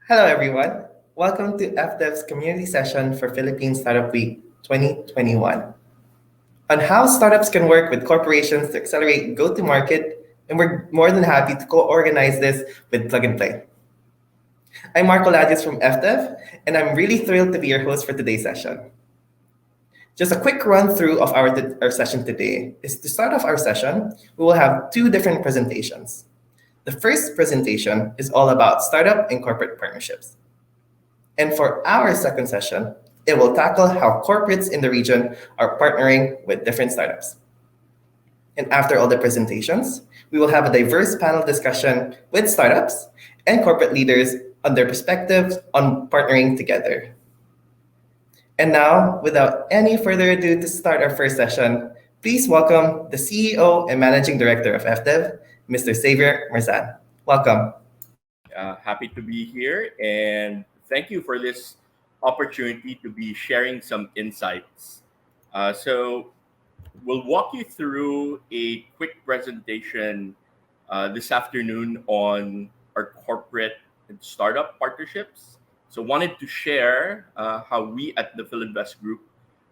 Hello, everyone. Welcome to FDev's community session for Philippine Startup Week 2021 on how startups can work with corporations to accelerate go to market. And we're more than happy to co organize this with Plug and Play. I'm Marco Ladius from FDev, and I'm really thrilled to be your host for today's session. Just a quick run through of our session today is to start off our session, we will have two different presentations. The first presentation is all about startup and corporate partnerships. And for our second session, it will tackle how corporates in the region are partnering with different startups. And after all the presentations, we will have a diverse panel discussion with startups and corporate leaders on their perspectives on partnering together. And now, without any further ado, to start our first session, please welcome the CEO and Managing Director of FDev, Mr. Xavier Marzan. Welcome. Happy to be here and thank you for this opportunity to be sharing some insights. So, we'll walk you through a quick presentation this afternoon on our corporate and startup partnerships. So, wanted to share how we at the Philinvest Group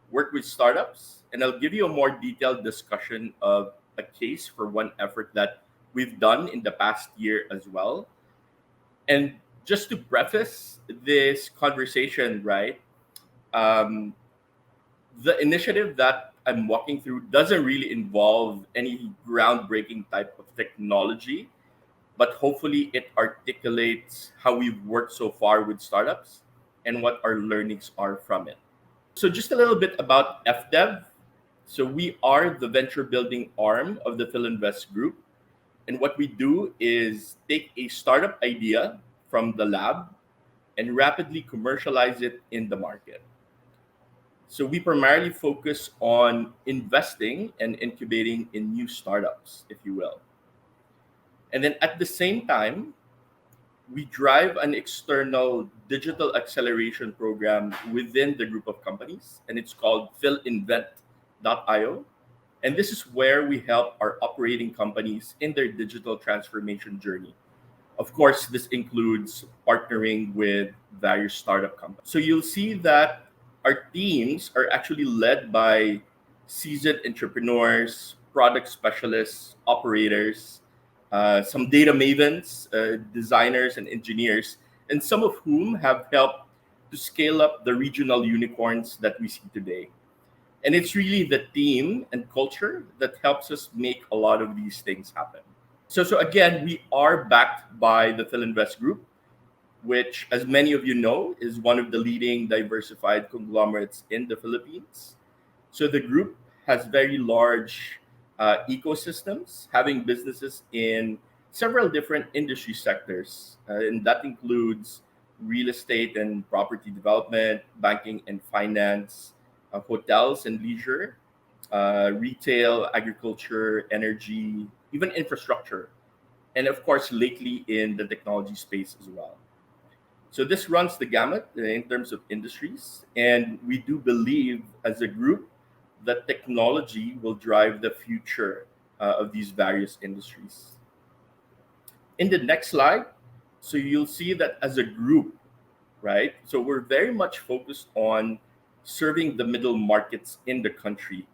work with startups, and I'll give you a more detailed discussion of a case for one effort that we've done in the past year as well. And just to preface this conversation, right, um, the initiative that I'm walking through doesn't really involve any groundbreaking type of technology, but hopefully it articulates how we've worked so far with startups and what our learnings are from it. So, just a little bit about FDev. So, we are the venture building arm of the Philinvest Group. And what we do is take a startup idea from the lab and rapidly commercialize it in the market. So we primarily focus on investing and incubating in new startups, if you will. And then at the same time, we drive an external digital acceleration program within the group of companies, and it's called philinvent.io. And this is where we help our operating companies in their digital transformation journey. Of course, this includes partnering with various startup companies. So you'll see that our teams are actually led by seasoned entrepreneurs, product specialists, operators, some data mavens, designers, and engineers, and some of whom have helped to scale up the regional unicorns that we see today. And it's really the team and culture that helps us make a lot of these things happen. So again, we are backed by the Philinvest Group, which, as many of you know, is one of the leading diversified conglomerates in the Philippines. So the group has very large ecosystems, having businesses in several different industry sectors, and that includes real estate and property development, banking and finance, hotels and leisure, retail, agriculture, energy, even infrastructure, and of course, lately in the technology space as well. So this runs the gamut in terms of industries, and we do believe as a group that technology will drive the future of these various industries. In the next slide, so you'll see that as a group, right? So we're very much focused on serving the middle markets in the country.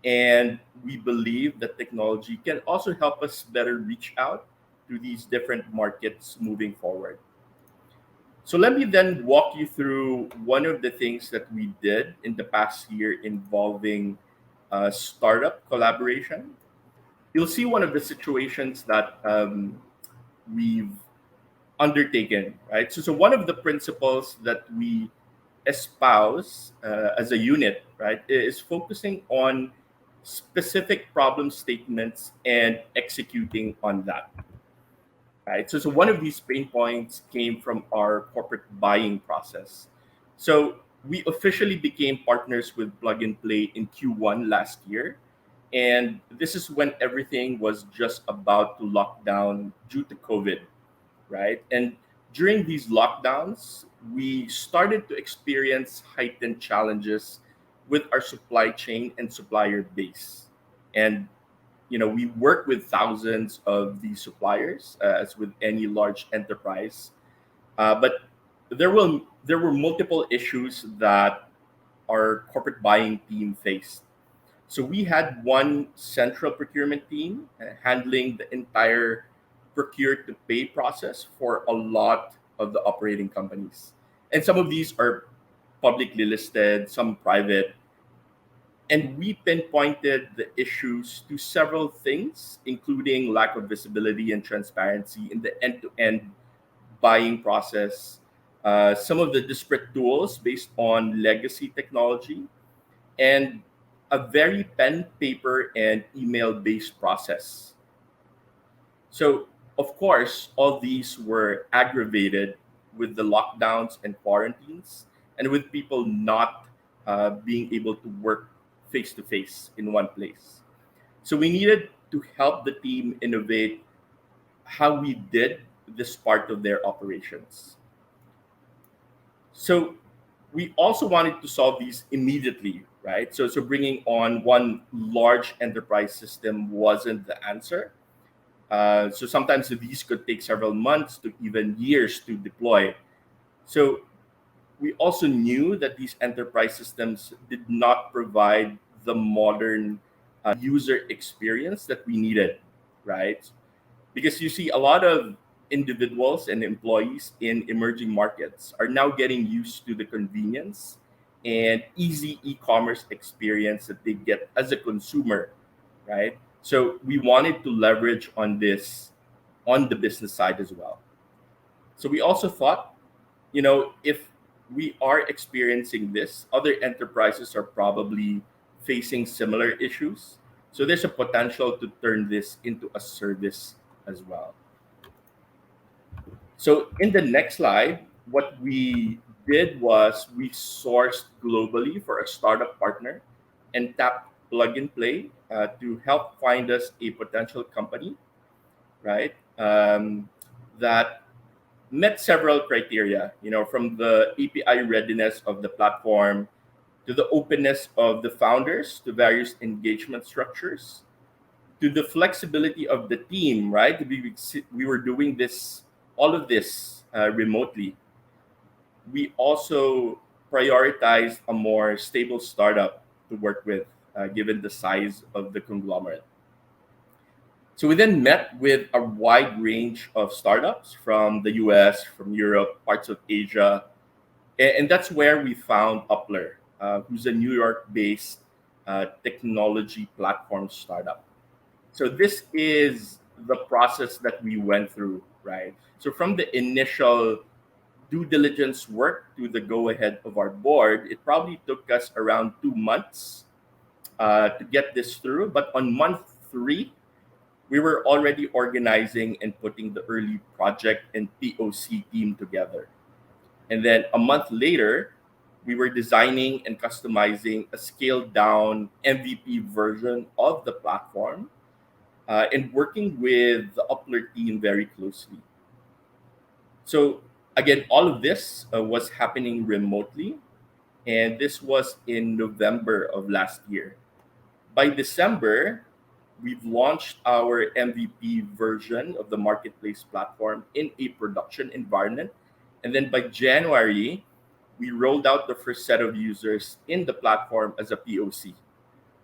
And we believe that technology can also help us better reach out to these different markets moving forward. So let me then walk you through one of the things that we did in the past year involving startup collaboration. You'll see one of the situations that we've undertaken, right? So one of the principles that we espouse as a unit, right, is focusing on specific problem statements and executing on that, right? So one of these pain points came from our corporate buying process. So we officially became partners with Plug and Play in Q1 last year. And this is when everything was just about to lock down due to COVID, right? And during these lockdowns, we started to experience heightened challenges with our supply chain and supplier base. And we work with thousands of these suppliers, as with any large enterprise. But there were multiple issues that our corporate buying team faced. So we had one central procurement team handling the entire procure to pay process for a lot of the operating companies. And some of these are publicly listed, some private. And we pinpointed the issues to several things, including lack of visibility and transparency in the end to end buying process, some of the disparate tools based on legacy technology, and a very pen, paper, and email based process. So, of course, all these were aggravated with the lockdowns and quarantines, and with people not being able to work face to face in one place. So, we needed to help the team innovate how we did this part of their operations. So we also wanted to solve these immediately, right? So bringing on one large enterprise system wasn't the answer. So sometimes these could take several months to even years to deploy. So we also knew that these enterprise systems did not provide the modern user experience that we needed, right? Because you see a lot of individuals and employees in emerging markets are now getting used to the convenience and easy e-commerce experience that they get as a consumer, right? So we wanted to leverage on this on the business side as well. So we also thought, if we are experiencing this, other enterprises are probably facing similar issues. So there's a potential to turn this into a service as well. So in the next slide, what we did was we sourced globally for a startup partner and tapped plug and play to help find us a potential company, right? That met several criteria, from the API readiness of the platform to the openness of the founders to various engagement structures to the flexibility of the team, right? We were doing this, all of this remotely. We also prioritized a more stable startup to work with, given the size of the conglomerate. So we then met with a wide range of startups from the US, from Europe, parts of Asia, and that's where we found Upler, who's a New York-based technology platform startup. So this is the process that we went through, right? So from the initial due diligence work to the go ahead of our board, it probably took us around 2 months to get this through. But on month three, we were already organizing and putting the early project and POC team together. And then a month later, we were designing and customizing a scaled down MVP version of the platform and working with the Upler team very closely. So again, all of this was happening remotely, and this was in November of last year. By December, we've launched our MVP version of the marketplace platform in a production environment, and then by January, we rolled out the first set of users in the platform as a POC.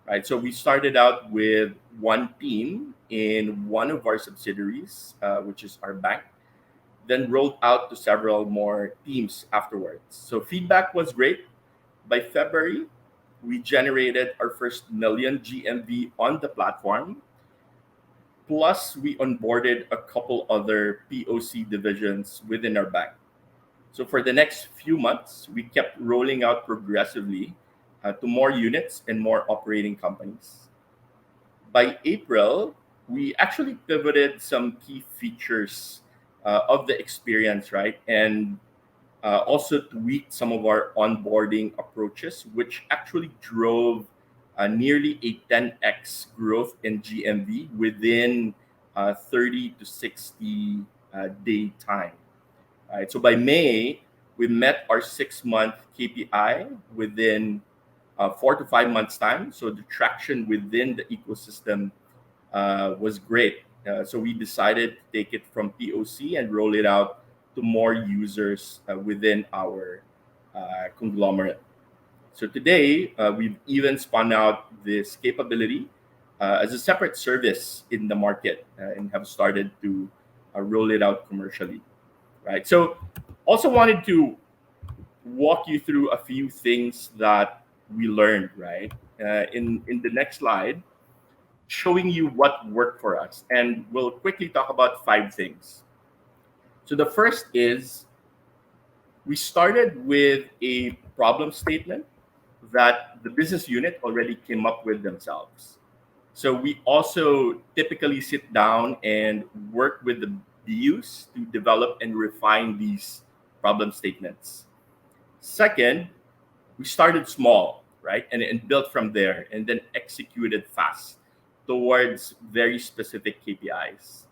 Right, so we started out with one team in one of our subsidiaries, which is our bank, then rolled out to several more teams afterwards. So feedback was great. By February, we generated our first million GMV on the platform. Plus, we onboarded a couple other POC divisions within our bank. So for the next few months, we kept rolling out progressively to more units and more operating companies. By April, we actually pivoted some key features of the experience, right? And also tweaked some of our onboarding approaches, which actually drove nearly a 10x growth in GMV within 30 to 60 day time. Right? So by May, we met our 6 month KPI within 4 to 5 months time. So the traction within the ecosystem was great. So we decided to take it from POC and roll it out to more users within our conglomerate. So today, we've even spun out this capability as a separate service in the market and have started to roll it out commercially, right? So also wanted to walk you through a few things that we learned, right? In the next slide, showing you what worked for us, and we'll quickly talk about five things. So the first is we started with a problem statement that the business unit already came up with themselves. So we also typically sit down and work with the BUs to develop and refine these problem statements. Second, we started small, right? And built from there and then executed fast towards very specific KPIs.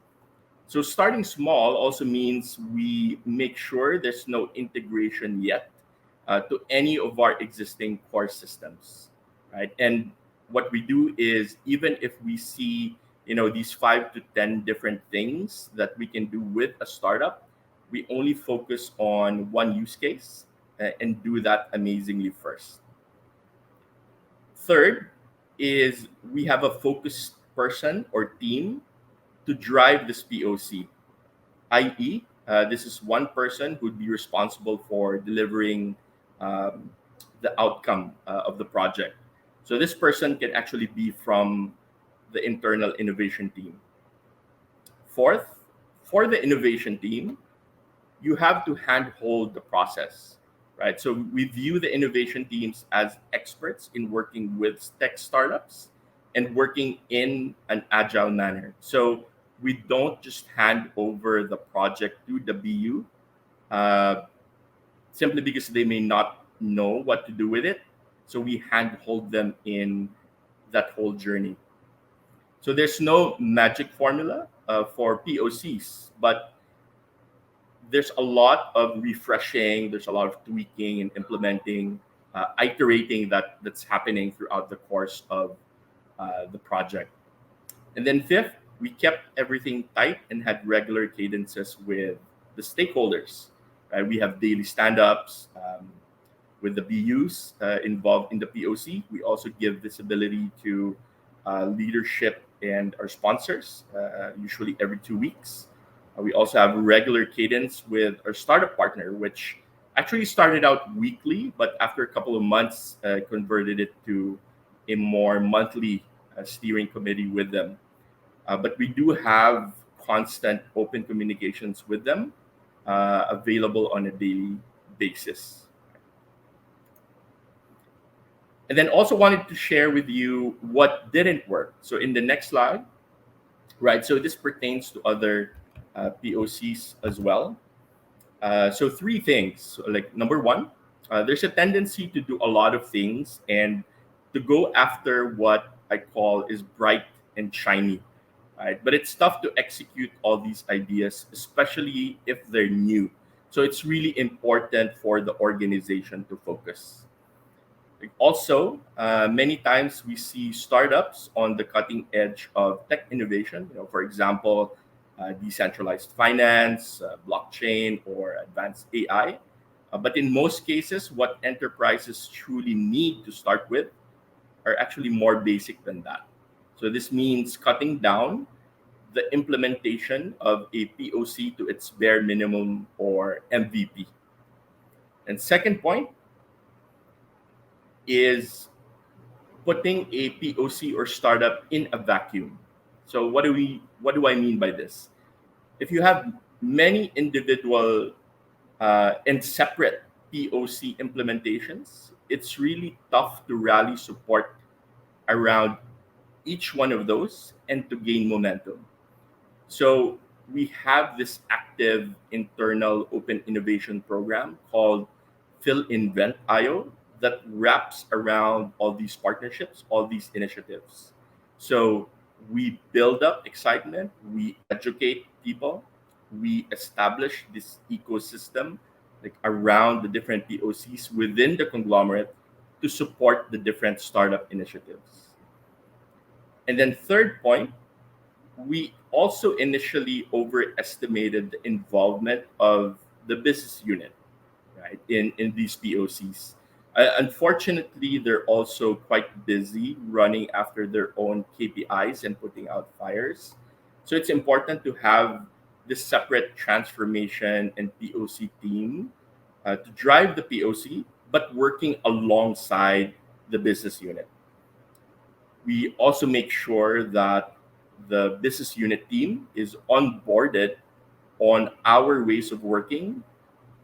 So starting small also means we make sure there's no integration yet to any of our existing core systems, right? And what we do is even if we see these 5 to 10 different things that we can do with a startup, we only focus on one use case and do that amazingly first. Third is we have a focused person or team to drive this POC, i.e., this is one person who'd be responsible for delivering um, the outcome of the project. So this person can actually be from the internal innovation team. Fourth, for the innovation team, you have to handhold the process, right? So we view the innovation teams as experts in working with tech startups and working in an agile manner. So we don't just hand over the project to the BU uh, simply because they may not know what to do with it. So we handhold them in that whole journey. So there's no magic formula for POCs, but there's a lot of refreshing, there's a lot of tweaking and implementing, iterating that's happening throughout the course of the project. And then fifth, we kept everything tight and had regular cadences with the stakeholders. Right? We have daily stand-ups with the BUs involved in the POC. We also give visibility to leadership and our sponsors, usually every 2 weeks. We also have regular cadence with our startup partner, which actually started out weekly, but after a couple of months, converted it to a more monthly steering committee with them. But we do have constant open communications with them available on a daily basis. And then also wanted to share with you what didn't work. So in the next slide, right? So this pertains to other POCs as well. So three things. So, like number one, there's a tendency to do a lot of things and to go after what I call is bright and shiny, right? But it's tough to execute all these ideas, especially if they're new. So it's really important for the organization to focus. Like, also, many times we see startups on the cutting edge of tech innovation. For example, decentralized finance, blockchain, or advanced AI. But in most cases, what enterprises truly need to start with are actually more basic than that. So this means cutting down the implementation of a POC to its bare minimum or MVP. And second point is putting a POC or startup in a vacuum. So what do I mean by this? If you have many individual and separate POC implementations, it's really tough to rally support around each one of those and to gain momentum. So we have this active internal open innovation program called PhilInvent.io that wraps around all these partnerships, all these initiatives. So we build up excitement, we educate people, we establish this ecosystem like around the different POCs within the conglomerate to support the different startup initiatives. And then third point, we also initially overestimated the involvement of the business unit, right, in these POCs. Unfortunately, they're also quite busy running after their own KPIs and putting out fires. So it's important to have this separate transformation and POC team to drive the POC, but working alongside the business unit. We also make sure that the business unit team is onboarded on our ways of working,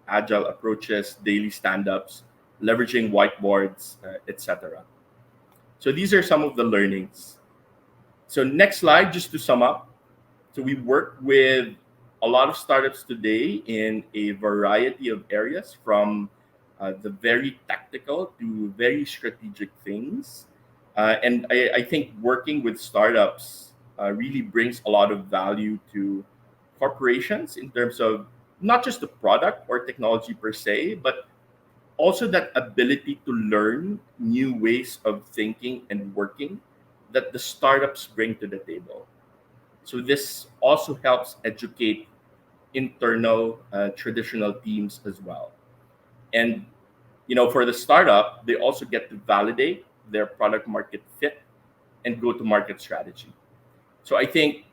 agile approaches, daily stand ups, leveraging whiteboards, etc. So these are some of the learnings. So, next slide, just to sum up. So, we work with a lot of startups today in a variety of areas, from the very tactical to very strategic things. And I think working with startups really brings a lot of value to corporations in terms of not just the product or technology per se, but also that ability to learn new ways of thinking and working that the startups bring to the table. So this also helps educate internal traditional teams as well. And for the startup, they also get to validate their product market fit and go to market strategy. So I think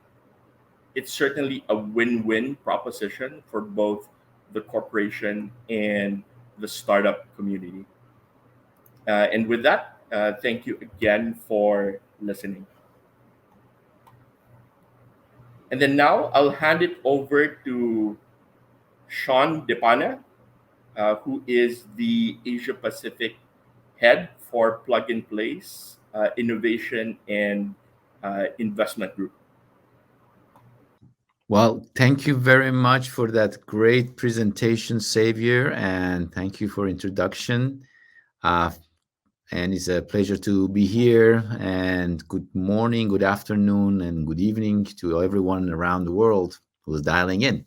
it's certainly a win-win proposition for both the corporation and the startup community. And with that, thank you again for listening. And then now I'll hand it over to Sean Depana, who is the Asia Pacific head for Plug and Place Innovation and Investment Group. Well, thank you very much for that great presentation, Xavier, and thank you for introduction. Uh, and it's a pleasure to be here. And good morning, good afternoon, and good evening to everyone around the world who's dialing in.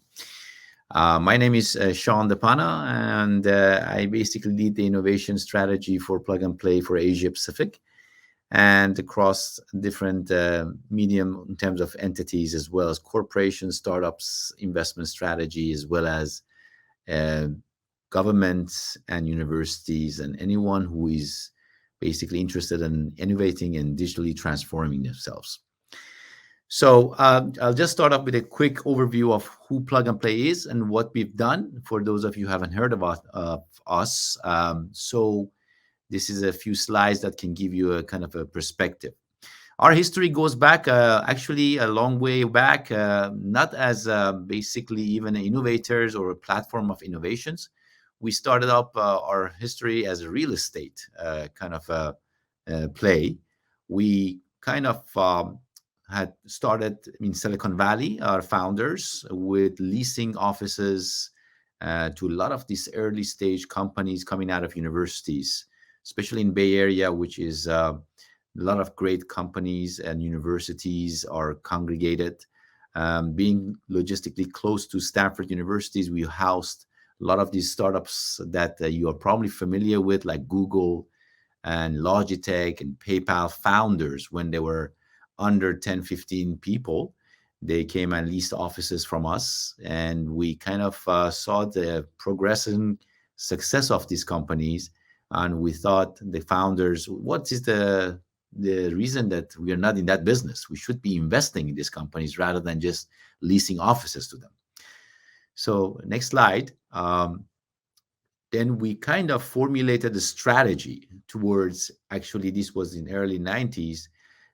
My name is Sean Depana, and I basically lead the innovation strategy for Plug and Play for Asia Pacific and across different medium in terms of entities, as well as corporations, startups, investment strategy, as well as uh, governments and universities, and anyone who is basically interested in innovating and digitally transforming themselves. So I'll just start off with a quick overview of who Plug and Play is and what we've done for those of you who haven't heard about us. So this is a few slides that can give you a kind of a perspective. Our history goes back actually a long way back, not as basically even innovators or a platform of innovations. We started up our history as a real estate kind of play. We kind of had started in Silicon Valley, our founders, with leasing offices to a lot of these early stage companies coming out of universities, especially in Bay Area, which is a lot of great companies and universities are congregated. Being logistically close to Stanford universities, we housed a lot of these startups that you are probably familiar with, like Google and Logitech and PayPal founders. When they were under 10, 15 people, they came and leased offices from us, and we kind of saw the progressing success of these companies. And we thought, the founders, what is the reason that we are not in that business? We should be investing in these companies rather than just leasing offices to them. So next slide. Then we kind of formulated a strategy towards, actually this was in early 90s,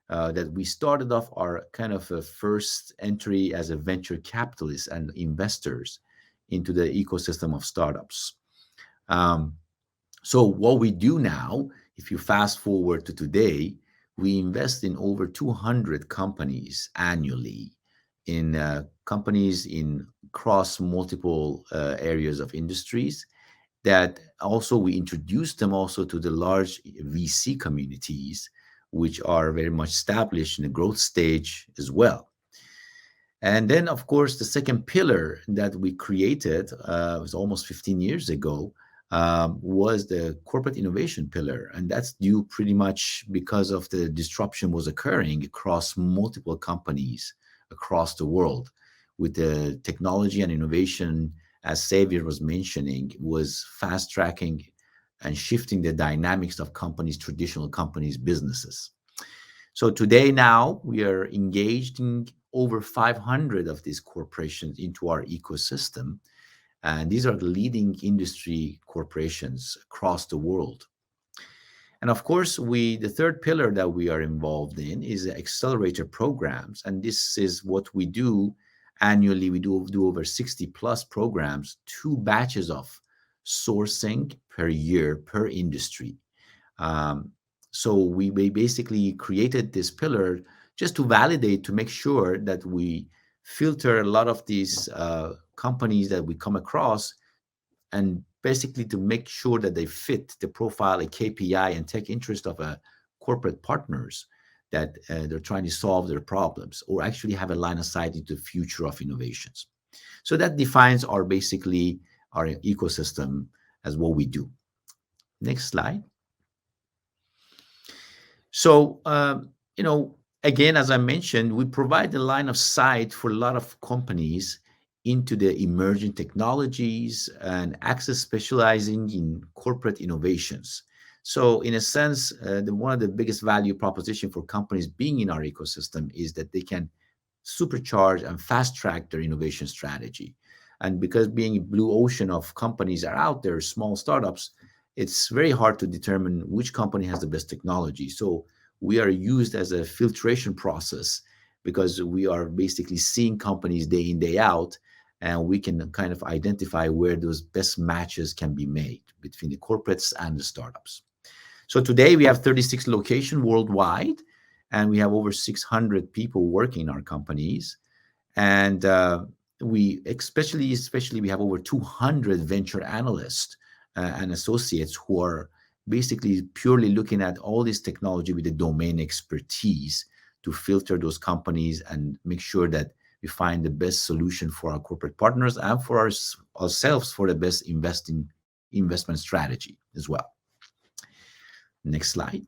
that we started off our kind of a first entry as a venture capitalist and investors into the ecosystem of startups. So what we do now, if you fast forward to today, we invest in over 200 companies annually, in companies in across multiple areas of industries, that also we introduce them also to the large VC communities, which are very much established in the growth stage as well. And then, of course, the second pillar that we created was almost 15 years ago, was the corporate innovation pillar. And that's due pretty much because of the disruption was occurring across multiple companies across the world, with the technology and innovation as Xavier was mentioning, was fast tracking and shifting the dynamics of companies, traditional companies, businesses. So today, now we are engaging over 500 of these corporations into our ecosystem. And these are the leading industry corporations across the world. And of course, the third pillar that we are involved in is the accelerator programs. And this is what we do annually. We do over 60 plus programs, 2 batches of sourcing per year per industry. Um, so we basically created this pillar just to validate, to make sure that we filter a lot of these companies that we come across, and basically to make sure that they fit the profile, a KPI, and take interest of a corporate partners that they're trying to solve their problems or actually have a line of sight into the future of innovations. So that defines our basically our ecosystem as what we do. Next slide. So, again, as I mentioned, we provide the line of sight for a lot of companies into the emerging technologies and access specializing in corporate innovations. So, in a sense, one of the biggest value proposition for companies being in our ecosystem is that they can supercharge and fast track their innovation strategy. And because being a blue ocean of companies are out there, small startups, it's very hard to determine which company has the best technology. So we are used as a filtration process because we are basically seeing companies day in, day out, and we can kind of identify where those best matches can be made between the corporates and the startups. So today we have 36 locations worldwide, and we have over 600 people working in our companies. And we especially we have over 200 venture analysts and associates who are basically purely looking at all this technology with the domain expertise to filter those companies and make sure that we find the best solution for our corporate partners and for ourselves for the best investment strategy as well. Next slide.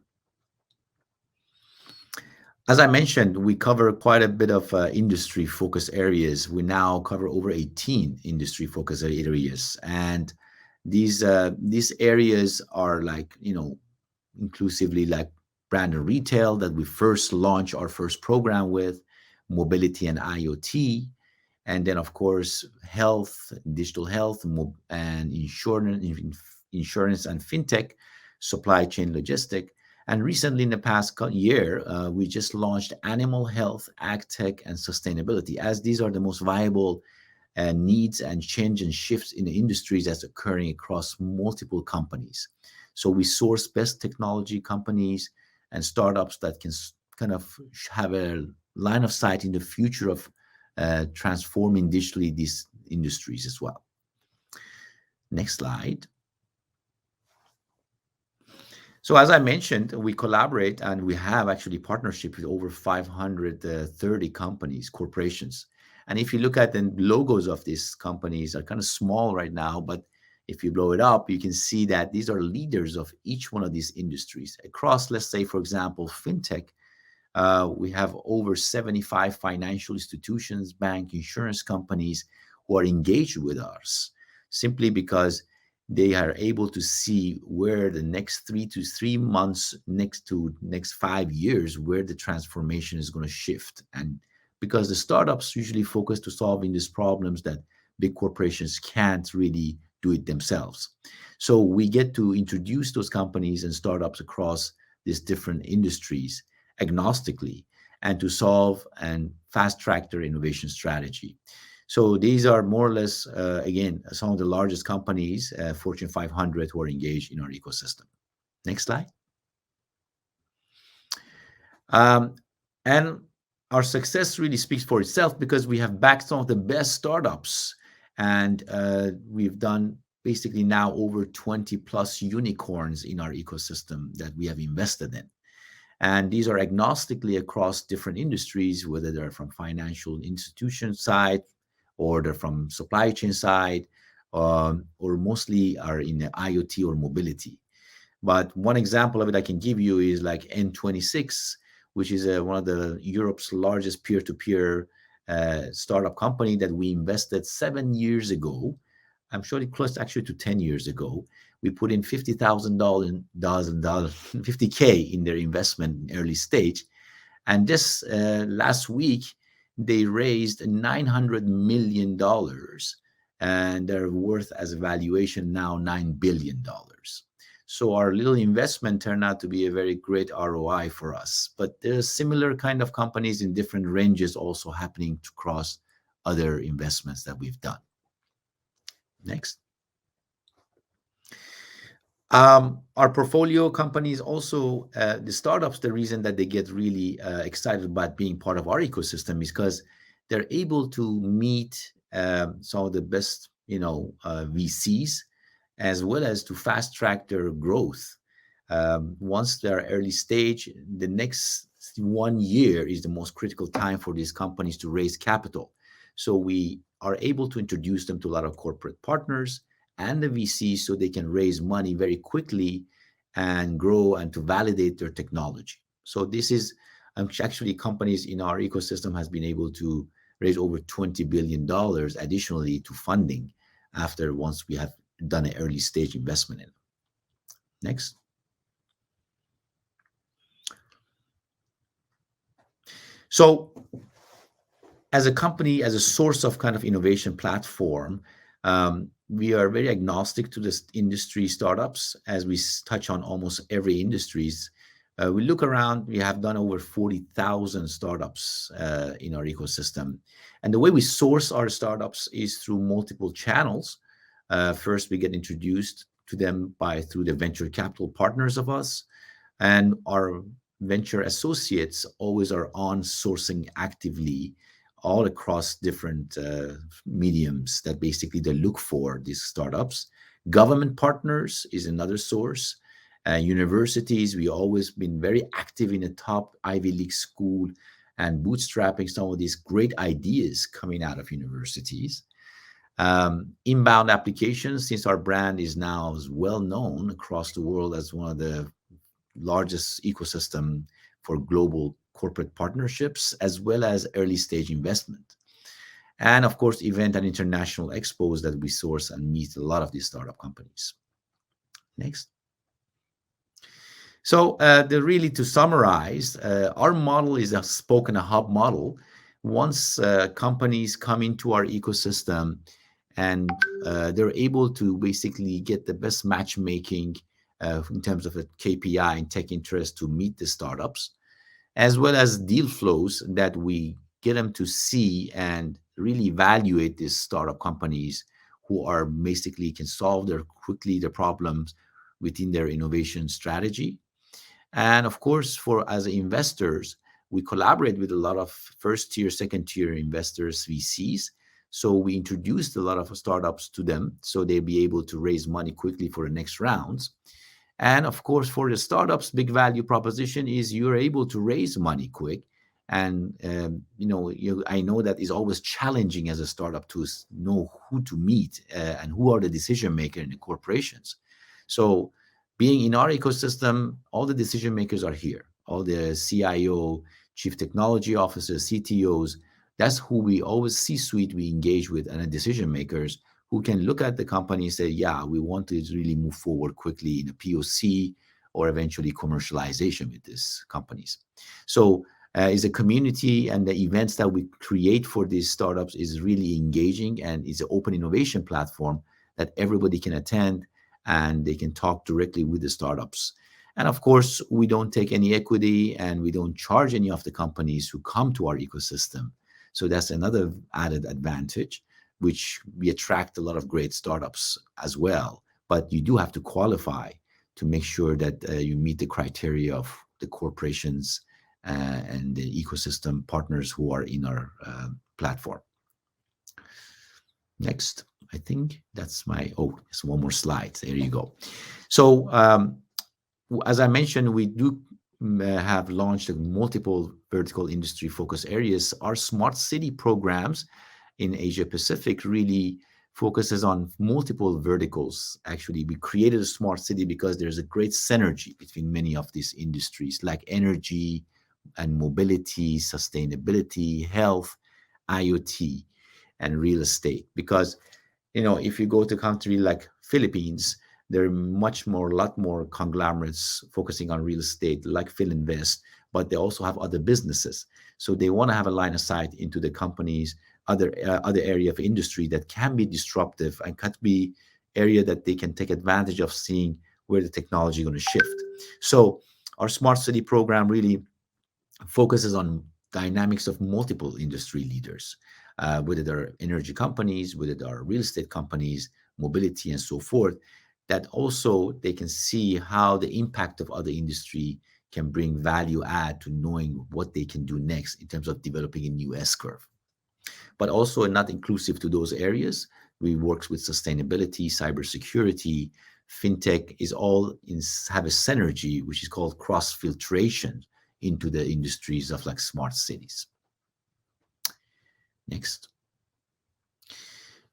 As I mentioned, we cover quite a bit of industry focus areas. We now cover over 18 industry focus areas, and these areas are like, inclusively like brand and retail that we first launched our first program with, mobility and IoT, and then of course health, digital health, and insurance and fintech, supply chain logistic. And recently, in the past year, we just launched animal health, ag tech, and sustainability, as these are the most viable needs and change and shifts in the industries that's occurring across multiple companies. So we source best technology companies and startups that can kind of have a line of sight in the future of transforming digitally these industries as well. Next slide. So as I mentioned, we collaborate and we have actually partnership with over 530 companies, corporations. And if you look at the logos of these companies are kind of small right now, but if you blow it up, you can see that these are leaders of each one of these industries across, let's say, for example, fintech. We have over 75 financial institutions, bank, insurance companies who are engaged with us simply because they are able to see where the next 3 months, next 5 years, where the transformation is going to shift. And because the startups usually focus to solving these problems that big corporations can't really do it themselves. So we get to introduce those companies and startups across these different industries agnostically and to solve and fast track their innovation strategy. So these are more or less, again, some of the largest companies, Fortune 500, who are engaged in our ecosystem. Next slide. And our success really speaks for itself because we have backed some of the best startups, and we've done basically now over 20 plus unicorns in our ecosystem that we have invested in. And these are agnostically across different industries, whether they're from financial institution side, or they're from supply chain side, or mostly are in the IoT or mobility. But one example of it I can give you is like N26, which is one of the Europe's largest peer-to-peer startup company that we invested 7 years ago I'm sure it close actually to 10 years ago. We put in $50,000, 50K in their investment in early stage. And just last week, they raised $900 million, and they're worth as a valuation now $9 billion. So our little investment turned out to be a very great ROI for us. But there's similar kind of companies in different ranges also happening across other investments that we've done. Next. Our portfolio companies also, the startups, the reason that they get really excited about being part of our ecosystem is because they're able to meet some of the best, VCs, as well as to fast track their growth. Once they're early stage, the next 1 year is the most critical time for these companies to raise capital. So we are able to introduce them to a lot of corporate partners and the VCs so they can raise money very quickly and grow and to validate their technology. So this is actually companies in our ecosystem has been able to raise over $20 billion additionally to funding after once we have done an early stage investment in them. Next. So as a company, as a source of kind of innovation platform, we are very agnostic to this industry startups as we touch on almost every industries. We look around, we have done over 40,000 startups in our ecosystem. And the way we source our startups is through multiple channels. First, we get introduced to them through the venture capital partners of us. And our venture associates always are on sourcing actively all across different mediums that basically they look for these startups. Government partners is another source. Universities, we always been very active in the top Ivy League school and bootstrapping some of these great ideas coming out of universities. Inbound applications, since our brand is now well known across the world as one of the largest ecosystem for global corporate partnerships, as well as early stage investment. And of course, event and international expos that we source and meet a lot of these startup companies. Next. So really to summarize, our model is a spoke and a hub model. Once companies come into our ecosystem and they're able to basically get the best matchmaking in terms of a KPI and tech interest to meet the startups, as well as deal flows that we get them to see and really evaluate these startup companies who are basically can solve quickly their problems within their innovation strategy. And of course, as investors, we collaborate with a lot of first tier, second tier investors, VCs. So we introduced a lot of startups to them so they'll be able to raise money quickly for the next rounds. And of course, for the startups, big value proposition is you're able to raise money quick. And, I know that is always challenging as a startup to know who to meet and who are the decision makers in the corporations. So being in our ecosystem, all the decision makers are here. All the CIO, chief technology officers, CTOs, that's who we always C-suite we engage with and the decision makers who can look at the company and say, yeah, we want to really move forward quickly in a POC or eventually commercialization with these companies. So is a community and the events that we create for these startups is really engaging and is an open innovation platform that everybody can attend and they can talk directly with the startups. And of course, we don't take any equity and we don't charge any of the companies who come to our ecosystem. So that's another added advantage, which we attract a lot of great startups as well. But you do have to qualify to make sure that you meet the criteria of the corporations and the ecosystem partners who are in our platform. Next, I think that's there's one more slide. There you go. So as I mentioned, we do have launched multiple vertical industry focus areas. Our smart city programs in Asia Pacific really focuses on multiple verticals. Actually, we created a smart city because there's a great synergy between many of these industries like energy and mobility, sustainability, health, IoT, and real estate. Because If you go to a country like Philippines, there are much more, a lot more conglomerates focusing on real estate, like Filinvest, but they also have other businesses. So they want to have a line of sight into the companies, other area of industry that can be disruptive and can be area that they can take advantage of, seeing where the technology is going to shift. So our smart city program really focuses on dynamics of multiple industry leaders, whether they're energy companies, whether they're real estate companies, mobility, and so forth, that also they can see how the impact of other industry can bring value add to knowing what they can do next in terms of developing a new S curve. But also not inclusive to those areas, we work with sustainability, cybersecurity, fintech is all have a synergy, which is called cross filtration into the industries of like smart cities. Next.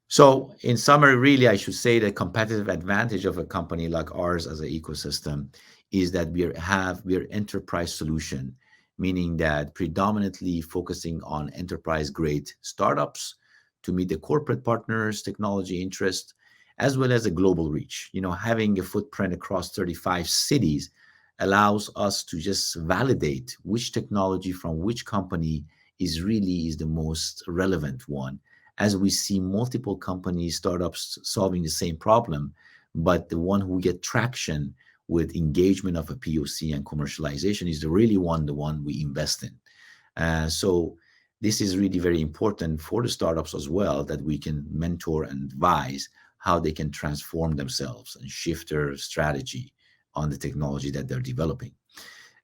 So in summary, really, I should say the competitive advantage of a company like ours as an ecosystem is that we're enterprise solution, meaning that predominantly focusing on enterprise grade startups to meet the corporate partners, technology interest, as well as a global reach. Having a footprint across 35 cities allows us to just validate which technology from which company is the most relevant one, as we see multiple companies, startups solving the same problem, but the one who get traction with engagement of a POC and commercialization is the one we invest in. So this is really very important for the startups as well, that we can mentor and advise how they can transform themselves and shift their strategy on the technology that they're developing.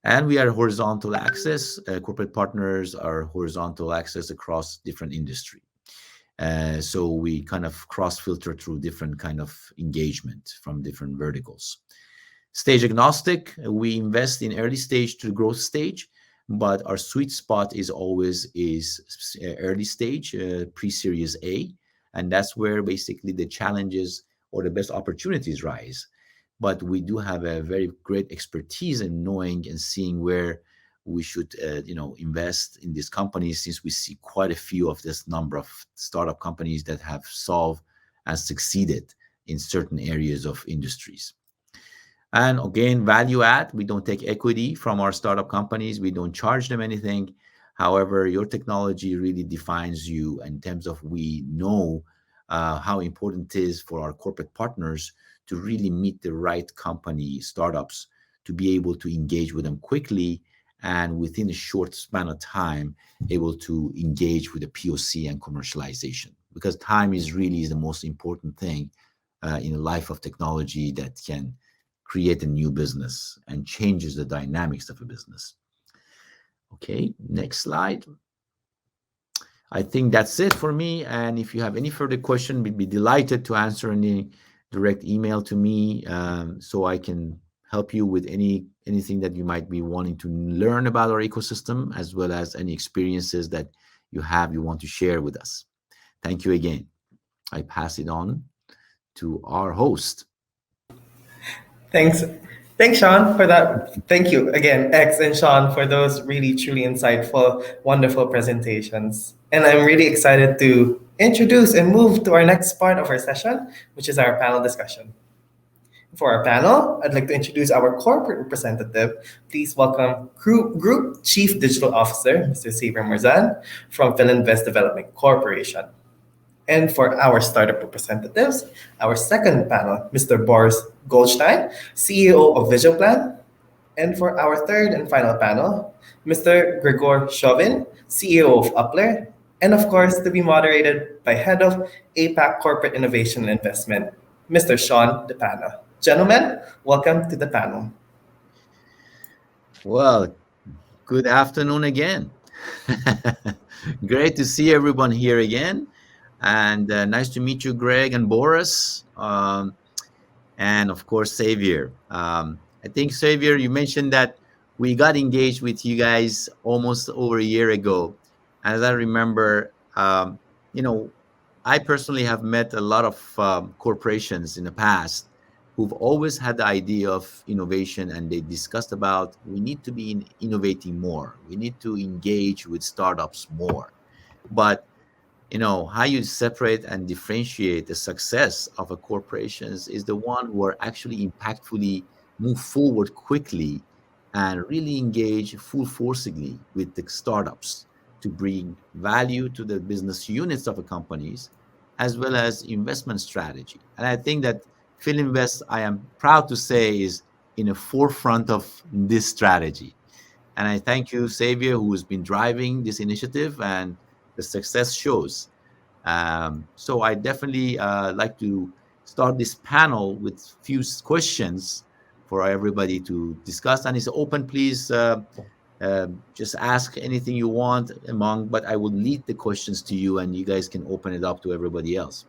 And we are horizontal access. Corporate partners are horizontal access across different industry. So we kind of cross filter through different kind of engagement from different verticals. Stage agnostic, we invest in early stage to growth stage, but our sweet spot is always early stage, pre-series A, and that's where basically the challenges or the best opportunities rise. But we do have a very great expertise in knowing and seeing where we should invest in these companies, since we see quite a few of this number of startup companies that have solved and succeeded in certain areas of industries. And again, value add, we don't take equity from our startup companies, we don't charge them anything. However, your technology really defines you in terms of, we know how important it is for our corporate partners to really meet the right company startups, to be able to engage with them quickly and within a short span of time, able to engage with the POC and commercialization. Because time is really the most important thing in the life of technology that can create a new business and changes the dynamics of a business. Okay, next slide. I think that's it for me. And if you have any further question, we'd be delighted to answer any direct email to me, so I can help you with anything that you might be wanting to learn about our ecosystem, as well as any experiences that you want to share with us. Thank you again. I pass it on to our host. Thanks. Thanks, Sean, for that. Thank you again, X and Sean, for those really, truly insightful, wonderful presentations. And I'm really excited to introduce and move to our next part of our session, which is our panel discussion. For our panel, I'd like to introduce our corporate representative. Please welcome Group Chief Digital Officer, Mr. Xavier Morzan from Filinvest Development Corporation. And for our startup representatives, our second panel, Mr. Boris Goldstein, CEO of VisualPlan. And for our third and final panel, Mr. Gregor Chauvin, CEO of Upler. And of course, to be moderated by Head of APAC Corporate Innovation and Investment, Mr. Sean DePana. Gentlemen, welcome to the panel. Well, good afternoon again. Great to see everyone here again. And nice to meet you, Greg and Boris. And of course, Xavier. I think, Xavier, you mentioned that we got engaged with you guys almost over a year ago. As I remember, I personally have met a lot of corporations in the past who've always had the idea of innovation, and they discussed about, we need to be innovating more. We need to engage with startups more. But How you separate and differentiate the success of a corporations is the one who are actually impactfully move forward quickly and really engage full forcingly with the startups to bring value to the business units of a companies as well as investment strategy. And I think that Philinvest, I am proud to say, is in the forefront of this strategy. And I thank you, Xavier, who has been driving this initiative, and the success shows. So I definitely like to start this panel with few questions for everybody to discuss. And it's open, please just ask anything you want among, but I will lead the questions to you and you guys can open it up to everybody else.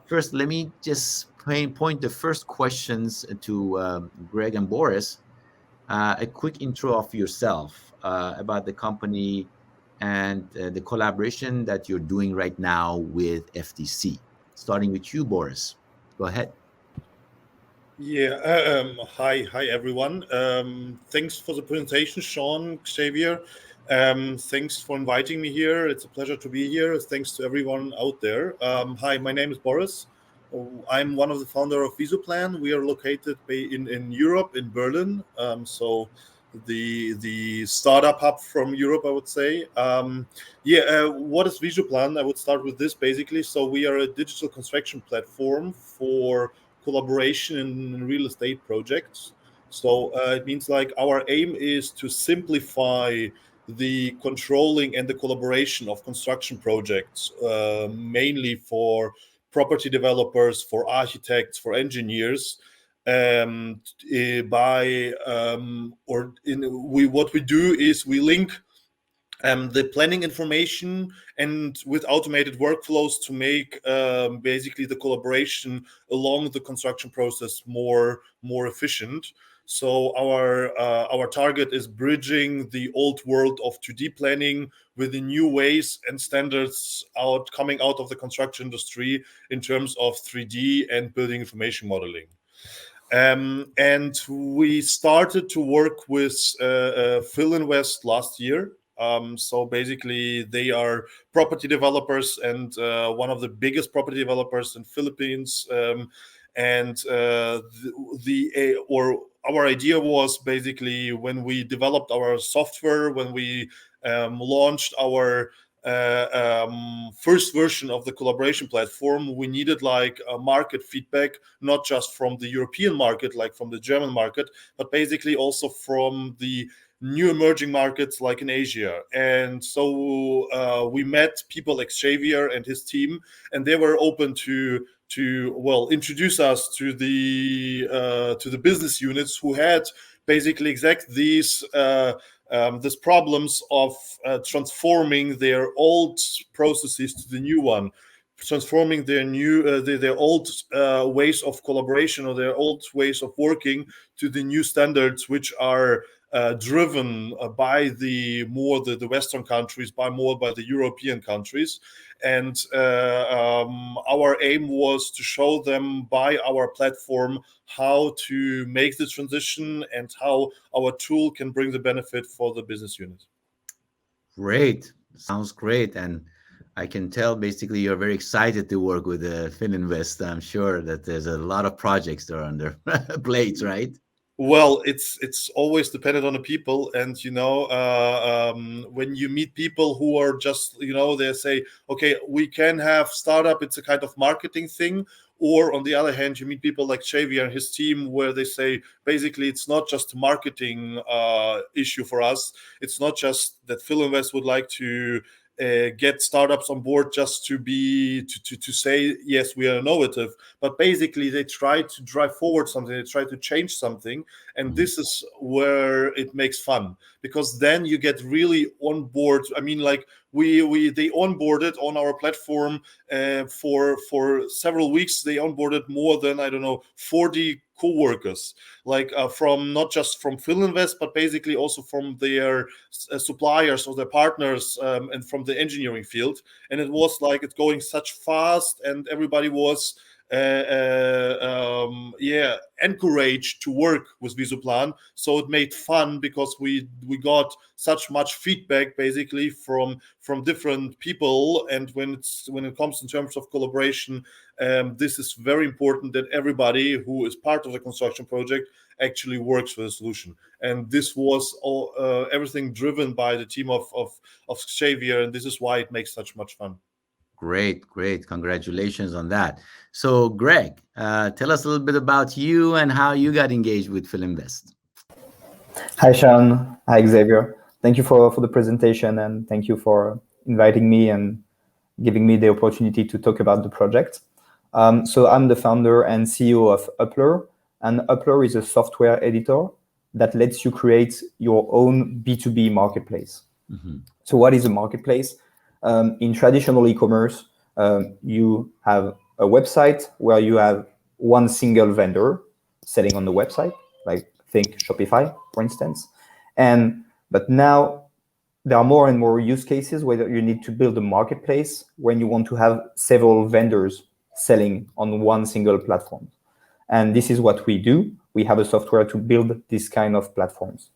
First, let me just point the first questions to Greg and Boris. A quick intro of yourself, about the company and the collaboration that you're doing right now with FTC. Starting with you, Boris. Go ahead. Yeah. Hi, everyone. Thanks for the presentation, Sean, Xavier. Thanks for inviting me here. It's a pleasure to be here. Thanks to everyone out there. Hi, my name is Boris. I'm one of the founder of Visuplan. We are located in Europe, in Berlin. So the startup hub from Europe, I would say. What is Visuplan? I would start with this basically. So we are a digital construction platform for collaboration in real estate projects. So it means like our aim is to simplify the controlling and the collaboration of construction projects, mainly for property developers, for architects, for engineers. By or in we What we do is we link the planning information and with automated workflows to make basically the collaboration along the construction process more efficient. So our target is bridging the old world of 2D planning with the new ways and standards coming out of the construction industry in terms of 3D and building information modeling. And we started to work with Philinvest last year. So basically, they are property developers and one of the biggest property developers in Philippines. Our idea was basically when we developed our software, when we launched our first version of the collaboration platform, we needed like a market feedback, not just from the European market, like from the German market, but basically also from the new emerging markets like in Asia. And so we met people like Xavier and his team, and they were open to introduce us to the business units who had basically exact these problems of transforming their old processes to the new one, transforming their old ways of collaboration or their old ways of working to the new standards, which are driven by the Western countries, by the European countries. And our aim was to show them by our platform how to make the transition and how our tool can bring the benefit for the business unit. Great. Sounds great. And I can tell basically you're very excited to work with Fininvest. I'm sure that there's a lot of projects that are on their plates, right? Well, it's always dependent on the people, and when you meet people who are just they say, okay, we can have startup. It's a kind of marketing thing. Or on the other hand, you meet people like Xavier and his team, where they say basically it's not just a marketing issue for us. It's not just that Philinvest would like to get startups on board just to say yes, we are innovative, but basically they try to drive forward something, they try to change something, and this is where it makes fun, because then you get really on board. I mean, like they onboarded on our platform for several weeks. They onboarded more than 40 co-workers, like from not just from Philinvest, but basically also from their suppliers or their partners, and from the engineering field. And it was like it's going such fast, and everybody was yeah, encouraged to work with Visuplan. So it made fun because we got such much feedback basically from different people. And when it comes in terms of collaboration, this is very important that everybody who is part of the construction project actually works for the solution. And this was all everything driven by the team of Xavier, and this is why it makes such much fun. Great, great. Congratulations on that. So, Greg, tell us a little bit about you and how you got engaged with Philinvest. Hi, Sean. Hi, Xavier. Thank you for the presentation, and thank you for inviting me and giving me the opportunity to talk about the project. So I'm the founder and CEO of Upler, and Upler is a software editor that lets you create your own B2B marketplace. Mm-hmm. So what is a marketplace? In traditional e-commerce, you have a website where you have one single vendor selling on the website, like think Shopify, for instance. But now there are more and more use cases where you need to build a marketplace when you want to have several vendors selling on one single platform. And this is what we do. We have a software to build this kind of platforms.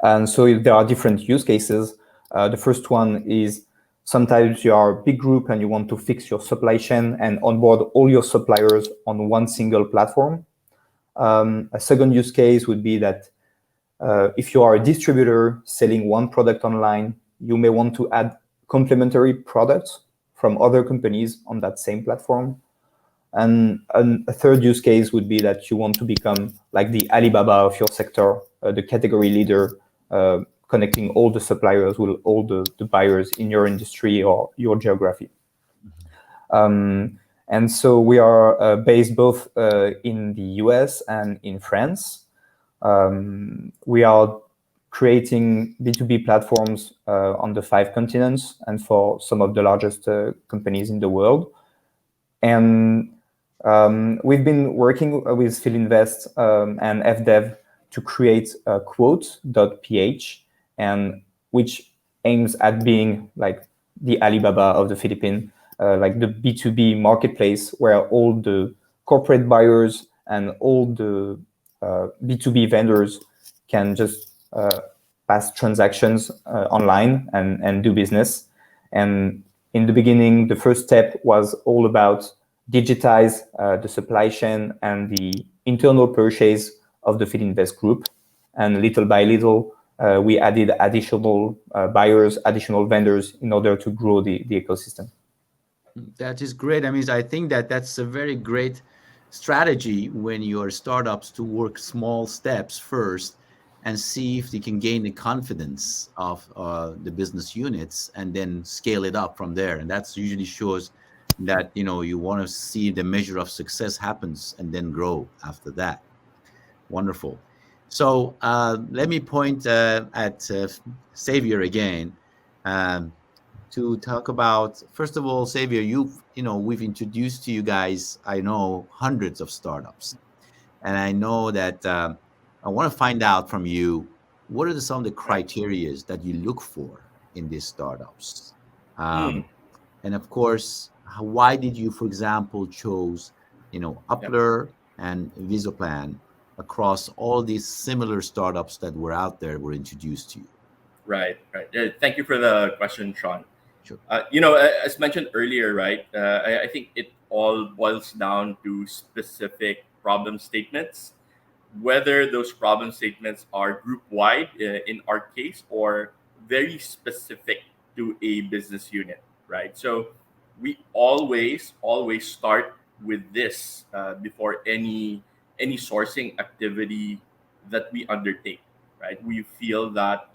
And so there are different use cases. The first one is sometimes you are a big group and you want to fix your supply chain and onboard all your suppliers on one single platform. A second use case would be that if you are a distributor selling one product online, you may want to add complementary products from other companies on that same platform. And a third use case would be that you want to become like the Alibaba of your sector, the category leader, connecting all the suppliers with all the buyers in your industry or your geography. And so we are based both in the US and in France. We are creating B2B platforms on the 5 continents and for some of the largest companies in the world. And we've been working with Philinvest and FDev to create quote.ph, and which aims at being like the Alibaba of the Philippines, like the B2B marketplace where all the corporate buyers and all the B2B vendors can just pass transactions online and do business. And in the beginning, the first step was all about digitize the supply chain and the internal purchase of the Philinvest group. And little by little, we added additional buyers, additional vendors in order to grow the ecosystem. That is great. I mean, I think that's a very great strategy when you're startups to work small steps first and see if they can gain the confidence of the business units and then scale it up from there. And that's usually shows that, you know, you want to see the measure of success happens and then grow after that. Wonderful. So let me point at Xavier again. To talk about, first of all, Xavier, we've introduced to you guys, I know, hundreds of startups. And I know that I want to find out from you, what are some of the criteria that you look for in these startups? And of course, why did you, for example, chose, Upler and Visuplan across all these similar startups that were out there were introduced to you? Right. Thank you for the question, Sean. Sure. As mentioned earlier, right, I think it all boils down to specific problem statements, whether those problem statements are group wide in our case or very specific to a business unit, right? So we always start with this before any sourcing activity that we undertake, right? We feel that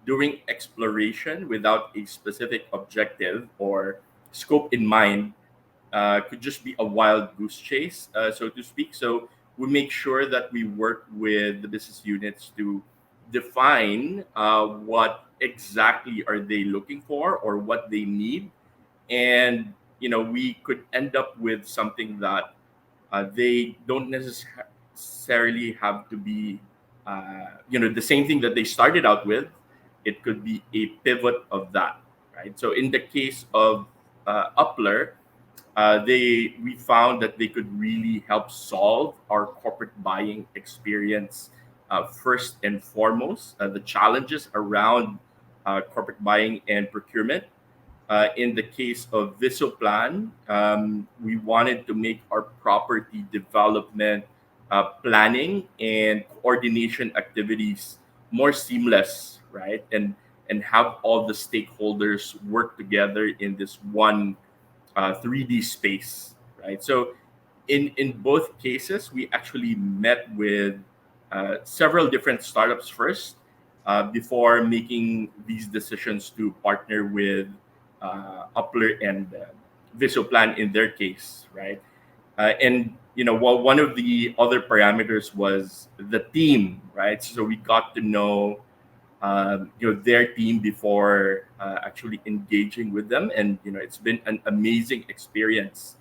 during exploration without a specific objective or scope in mind could just be a wild goose chase, so to speak. So we make sure that we work with the business units to define what exactly are they looking for or what they need, and we could end up with something that they don't necessarily have to be the same thing that they started out with. It could be a pivot of that, right? So in the case of Upler, We found that they could really help solve our corporate buying experience first and foremost, the challenges around corporate buying and procurement. In the case of Visoplan, we wanted to make our property development planning and coordination activities more seamless, right? And have all the stakeholders work together in this one 3D space, right? So in both cases, we actually met with several different startups first before making these decisions to partner with Upler and Visoplan in their case, right? And well, one of the other parameters was the team, right? So we got to know their team before actually engaging with them, and it's been an amazing experience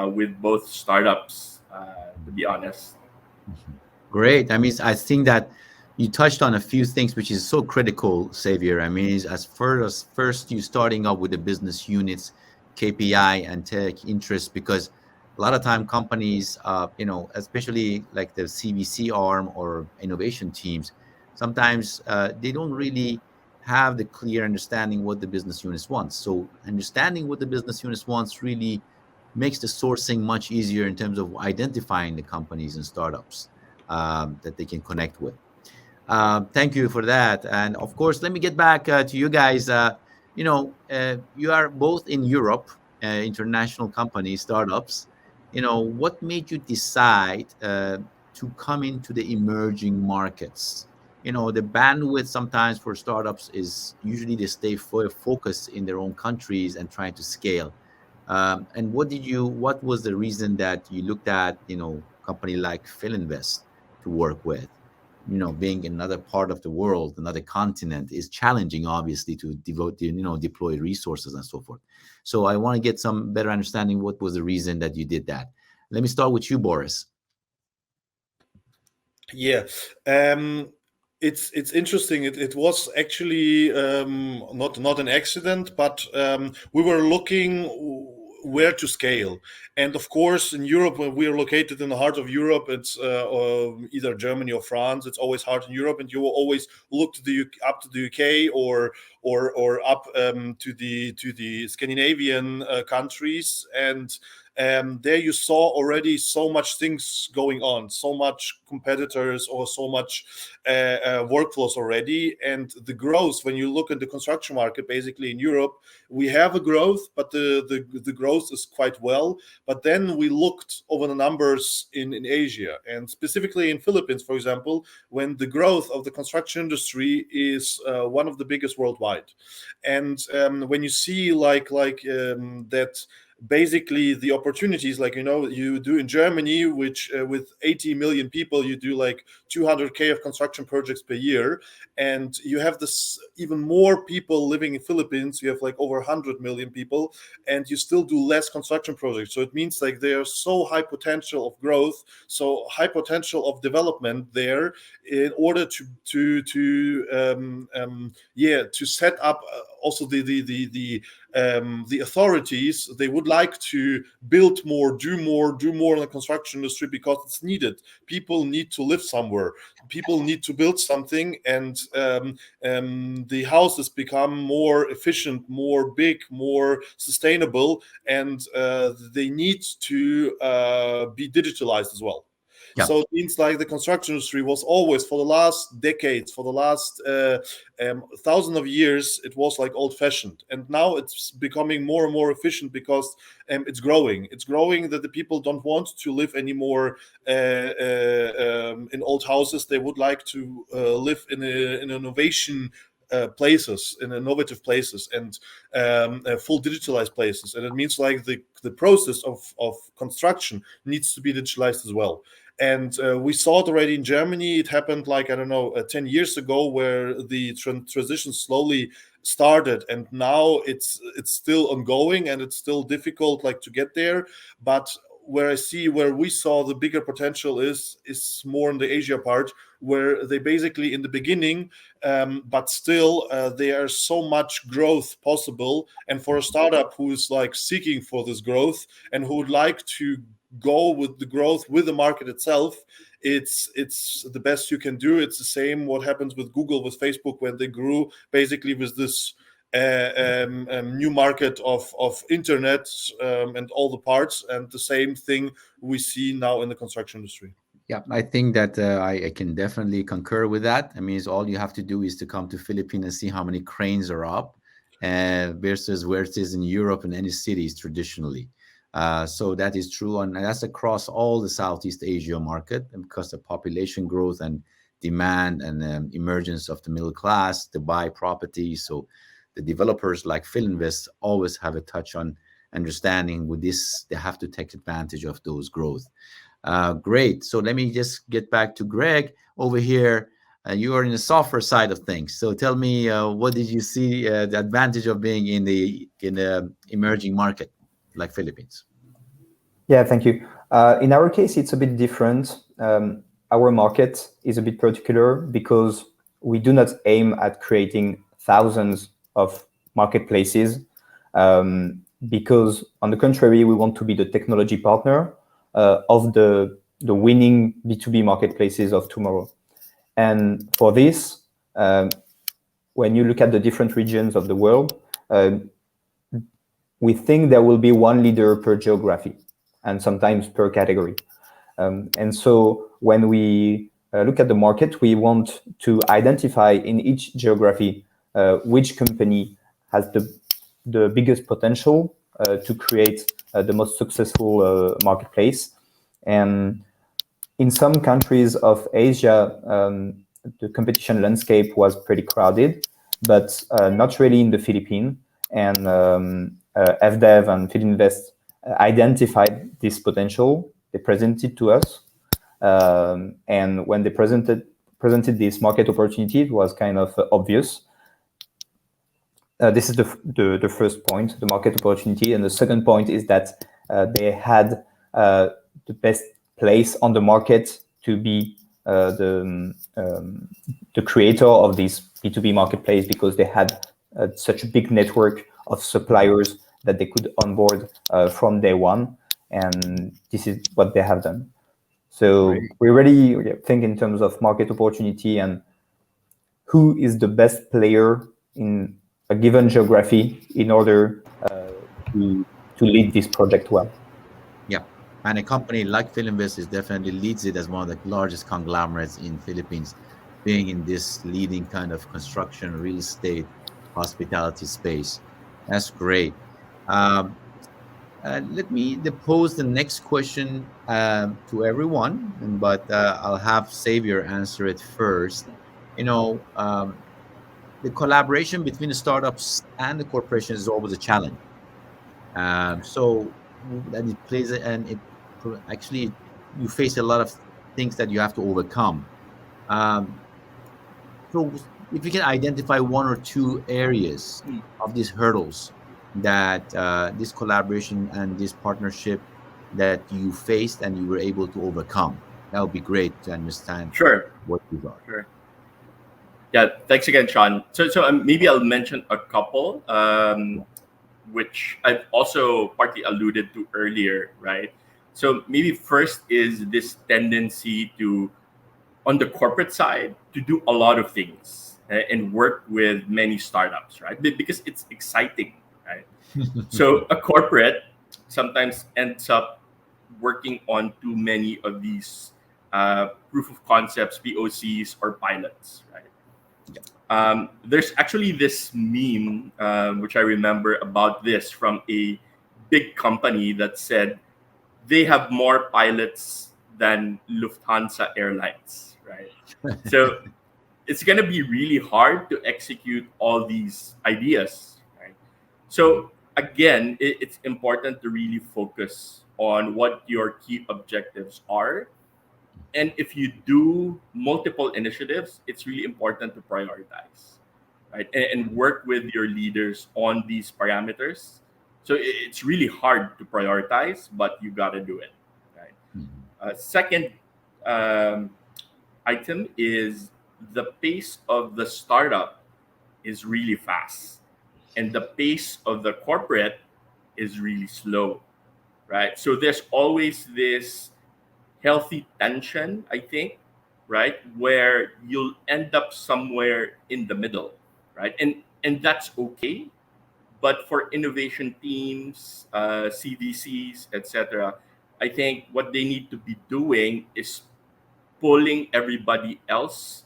with both startups, to be honest. Mhm. Great. I mean, I think that you touched on a few things which is so critical, Xavier. I mean, as first you starting up with the business units, KPI and tech interest, because a lot of time companies, especially like the CVC arm or innovation teams, sometimes they don't really have the clear understanding what the business units wants. So understanding what the business units wants really makes the sourcing much easier in terms of identifying the companies and startups that they can connect with. Thank you for that. And of course, let me get back to you guys. You are both in Europe, international companies, startups. What made you decide to come into the emerging markets? The bandwidth sometimes for startups is usually they stay focused in their own countries and trying to scale. And what was the reason that you looked at, company like Philinvest to work with? Being another part of the world, another continent is challenging, obviously, to deploy resources and so forth. So I want to get some better understanding. What was the reason that you did that? Let me start with you, Boris. Yeah. It's interesting. It was actually not an accident, but we were looking where to scale. And of course, in Europe, when we are located in the heart of Europe, it's either Germany or France. It's always hard in Europe, and you will always look to up to the UK or up to the Scandinavian countries. And there you saw already so much things going on, so much competitors or so much workflows already. And the growth, when you look at the construction market, basically in Europe, we have a growth, but the growth is quite well. But then we looked over the numbers in Asia, and specifically in Philippines, for example, when the growth of the construction industry is one of the biggest worldwide. And when you see that basically the opportunities, like you do in Germany, which with 80 million people, you do like 200K of construction projects per year, and you have this even more people living in Philippines. You have like over 100 million people, and you still do less construction projects. So it means like there's so high potential of growth, so high potential of development there, in order to set up also the authorities. They would like to build more, do more in the construction industry, because it's needed. People need to live somewhere. People need to build something, and the houses become more efficient, more big, more sustainable, and they need to be digitalized as well. Yeah. So it means like the construction industry was always, for the last decades, for the last thousand of years, it was like old-fashioned, and now it's becoming more and more efficient, because it's growing. It's growing that the people don't want to live anymore in old houses. They would like to live in innovation places, in innovative places, and full digitalized places. And it means like the process of construction needs to be digitalized as well. And we saw it already in Germany. It happened like, I don't know, 10 years ago, where the transition slowly started, and now it's still ongoing, and it's still difficult like to get there. But where we saw the bigger potential is more in the Asia part, where they basically in the beginning, but still there is so much growth possible. And for a startup who is like seeking for this growth and who would like to go with the growth with the market itself, it's the best you can do. It's the same what happens with Google, with Facebook, when they grew basically with this new market of internet and all the parts, and the same thing we see now in the construction industry. Yeah, I think that I can definitely concur with that. I mean, it's all you have to do is to come to Philippines and see how many cranes are up, versus where it is in Europe and any cities traditionally. So that is true, and that's across all the Southeast Asia market, and because of population growth and demand and emergence of the middle class to buy properties. So the developers like Philinvest always have a touch on understanding with this. They have to take advantage of those growth. Great. So let me just get back to Greg over here. You are in the software side of things. So tell me, what did you see the advantage of being in the emerging market like Philippines? Yeah, thank you. In our case, it's a bit different. Our market is a bit particular because we do not aim at creating thousands of marketplaces, because on the contrary, we want to be the technology partner of the winning B2B marketplaces of tomorrow. And for this, when you look at the different regions of the world, we think there will be one leader per geography and sometimes per category. And so when we look at the market, we want to identify in each geography which company has the biggest potential to create the most successful marketplace. And in some countries of Asia, the competition landscape was pretty crowded, but not really in the Philippines. And FDev and Filinvest identified this potential. They presented to us, and when they presented this market opportunity, it was kind of obvious. This is the first point, the market opportunity, and the second point is that they had the best place on the market to be the creator of this B2B marketplace, because they had such a big network of suppliers that they could onboard from day one, and this is what they have done. So Great. we really think in terms of market opportunity and who is the best player in a given geography in order to lead this project well. Yeah, and a company like Filinvest is definitely leads it as one of the largest conglomerates in Philippines, being in this leading kind of construction, real estate, hospitality space. That's great. Let me pose the next question to everyone, but I'll have Xavier answer it first. You know, the collaboration between the startups and the corporations is always a challenge. So that it plays, and it actually you face a lot of things that you have to overcome. So if you can identify one or two areas of these hurdles that this collaboration and this partnership that you faced and you were able to overcome, that would be great to understand. Sure. What these are. Sure. Yeah, thanks again, Sean. So maybe I'll mention a couple, which I've also partly alluded to earlier, right? So maybe first is this tendency to, on the corporate side, to do a lot of things and work with many startups, right? Because it's exciting, right? So a corporate sometimes ends up working on too many of these proof of concepts, POCs, or pilots, right? There's actually this meme, which I remember about this from a big company that said they have more pilots than Lufthansa Airlines, right? So it's going to be really hard to execute all these ideas, right? So again, it's important to really focus on what your key objectives are. And if you do multiple initiatives, it's really important to prioritize, right? And work with your leaders on these parameters So it's really hard to prioritize, but you got to do it. Right. Mhm. Second um, item is the pace of the startup is really fast, and the pace of the corporate is really slow. Right. So there's always this healthy tension, I think, right, where you'll end up somewhere in the middle, right, and that's okay. But for innovation teams, CDCs, etc., I think what they need to be doing is pulling everybody else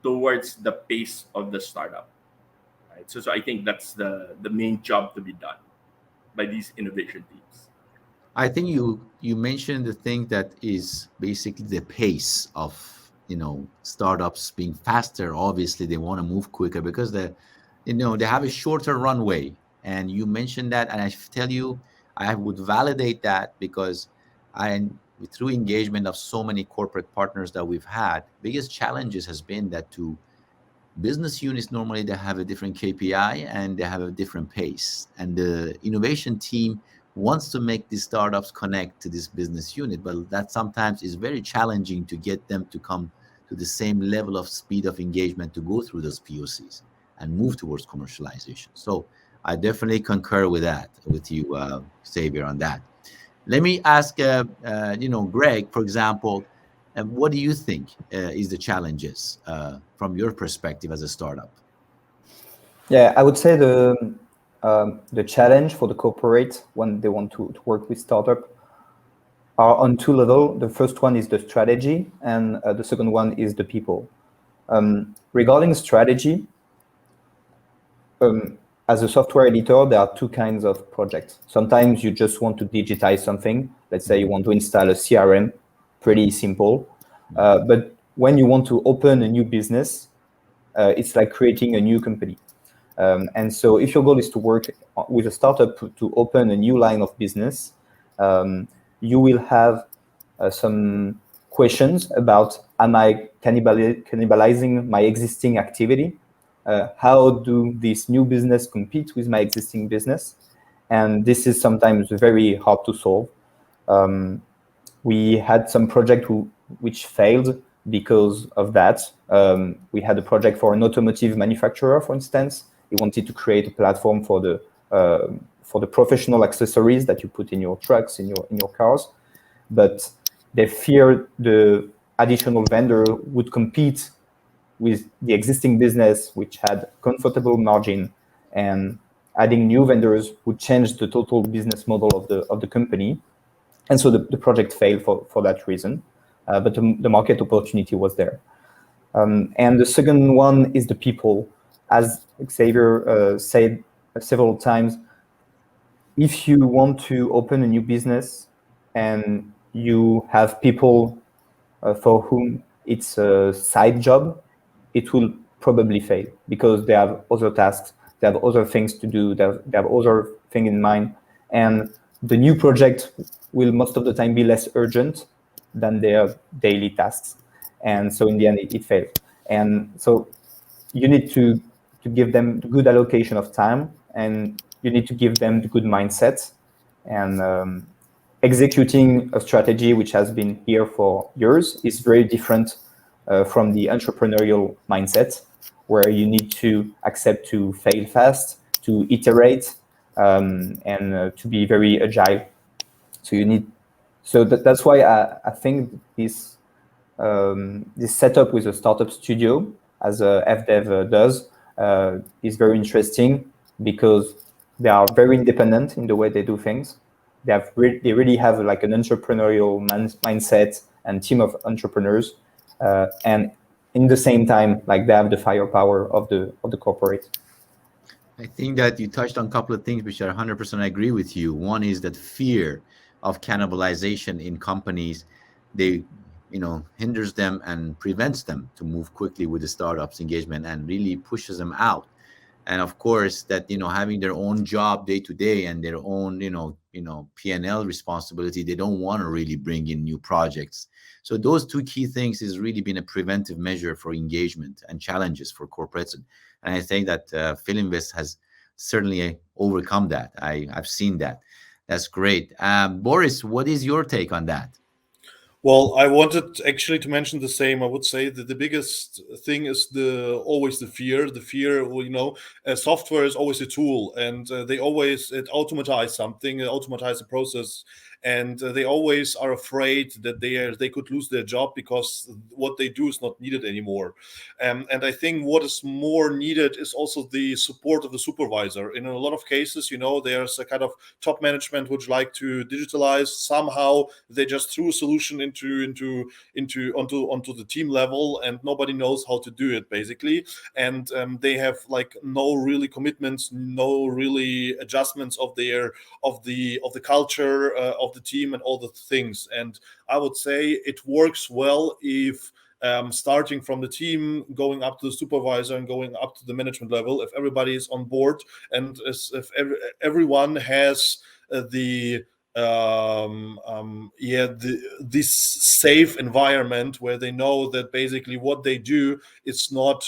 towards the pace of the startup. Right? So I think that's the main job to be done by these innovation teams. I think you mentioned the thing that is basically the pace of startups being faster. Obviously, they want to move quicker because they have a shorter runway. And you mentioned that, and I tell you, I would validate that because I through engagement of so many corporate partners that we've had, biggest challenges has been that to business units normally they have a different KPI and they have a different pace. And the innovation team wants to make these startups connect to this business unit, but that sometimes is very challenging to get them to come to the same level of speed of engagement to go through those POCs and move towards commercialization. So I definitely concur with that, with you, Xavier, on that. Let me ask, Greg, for example, what do you think is the challenges from your perspective as a startup? Yeah, I would say the challenge for the corporate when they want to work with startup are on two levels. The first one is the strategy, and the second one is the people. Regarding strategy, as a software editor, there are two kinds of projects. Sometimes you just want to digitize something. Let's say you want to install a CRM, pretty simple. But when you want to open a new business, it's like creating a new company. And so if your goal is to work with a startup to open a new line of business, you will have some questions about, am I cannibalizing my existing activity? How do this new business compete with my existing business? And this is sometimes very hard to solve. We had some project which failed because of that. We had a project for an automotive manufacturer, for instance. He wanted to create a platform for the professional accessories that you put in your trucks, in your cars, but they feared the additional vendor would compete with the existing business, which had comfortable margin, and adding new vendors would change the total business model of the company. And so the project failed for that reason, but the market opportunity was there. And the second one is the people. As Xavier said several times, if you want to open a new business and you have people for whom it's a side job, it will probably fail because they have other tasks, they have other things to do, they have other thing in mind, and the new project will most of the time be less urgent than their daily tasks, and so in the end it fails. And so you need to give them good allocation of time, and you need to give them the good mindset, and executing a strategy which has been here for years is very different from the entrepreneurial mindset, where you need to accept to fail fast, to iterate, and to be very agile. So that's why I think this setup with a startup studio, as FDev does, is very interesting because they are very independent in the way they do things. They really have like an entrepreneurial mindset and team of entrepreneurs, and in the same time, like they have the firepower of the corporate. I think that you touched on a couple of things which I 100% agree with you. One is that fear of cannibalization in companies, they, hinders them and prevents them to move quickly with the startups engagement and really pushes them out. And of course, that having their own job day to day and their own P&L responsibility, they don't want to really bring in new projects. So those two key things has really been a preventive measure for engagement and challenges for corporates. And I think that Philinvest has certainly overcome that. I've seen that. That's great. Boris, what is your take on that? Well, I wanted actually to mention the same. I would say that the biggest thing is the always the fear. The fear, well, software is always a tool, and they always it automatize something, automatize the process, and they always are afraid that they could lose their job because what they do is not needed anymore. And I think what is more needed is also the support of the supervisor. In a lot of cases, there's a kind of top management which like to digitalize. Somehow they just threw a solution onto the team level, and nobody knows how to do it basically. And they have like no really commitments, no really adjustments of the culture of the team and all the things. And I would say it works well if starting from the team, going up to the supervisor and going up to the management level, if everybody is on board, and if everyone has the this safe environment where they know that basically what they do is not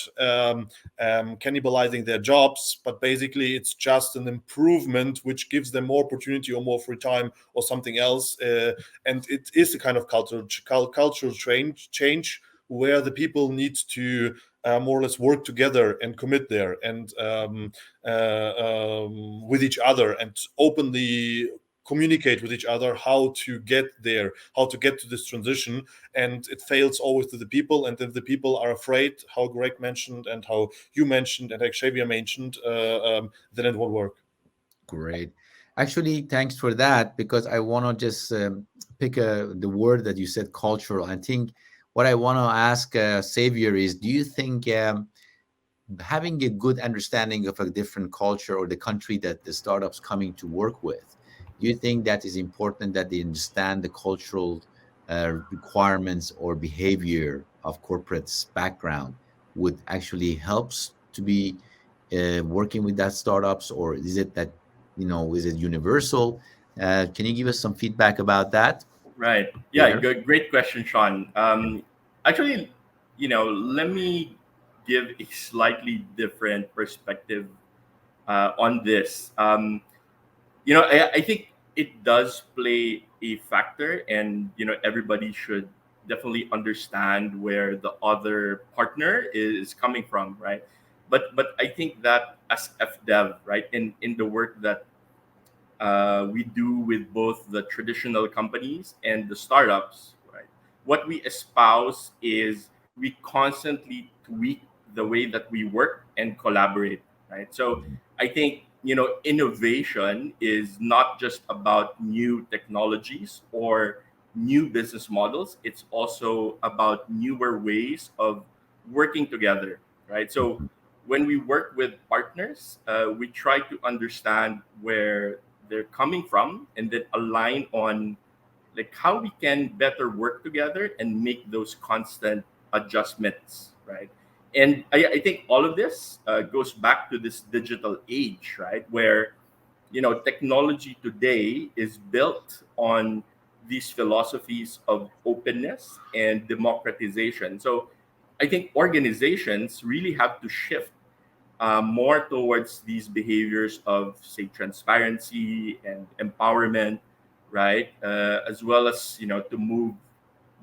cannibalizing their jobs, but basically it's just an improvement which gives them more opportunity or more free time or something else, and it is a kind of cultural change where the people need to more or less work together and commit there, and with each other, and openly communicate with each other how to get there, how to get to this transition. And it fails always to the people. And if the people are afraid, how Greg mentioned and how you mentioned and like Xavier mentioned, then it won't work. Great. Actually, thanks for that, because I want to just pick the word that you said, cultural. I think what I want to ask Xavier is, do you think having a good understanding of a different culture or the country that the startup's coming to work with, do you think that is important, that they understand the cultural requirements or behavior of corporate's background would actually helps to be working with that startups? Or is it that, is it universal? Can you give us some feedback about that? Right. Yeah. There. Great question, Sean. Actually, let me give a slightly different perspective on this. I think it does play a factor, and everybody should definitely understand where the other partner is coming from, right? But I think that as FDev, right, in the work that we do with both the traditional companies and the startups, right? What we espouse is we constantly tweak the way that we work and collaborate, right? So I think, innovation is not just about new technologies or new business models. It's also about newer ways of working together, right? So when we work with partners, we try to understand where they're coming from, and then align on like how we can better work together and make those constant adjustments, right? And I think all of this goes back to this digital age, right, where technology today is built on these philosophies of openness and democratization. So I think organizations really have to shift more towards these behaviors of, say, transparency and empowerment, right? As well as to move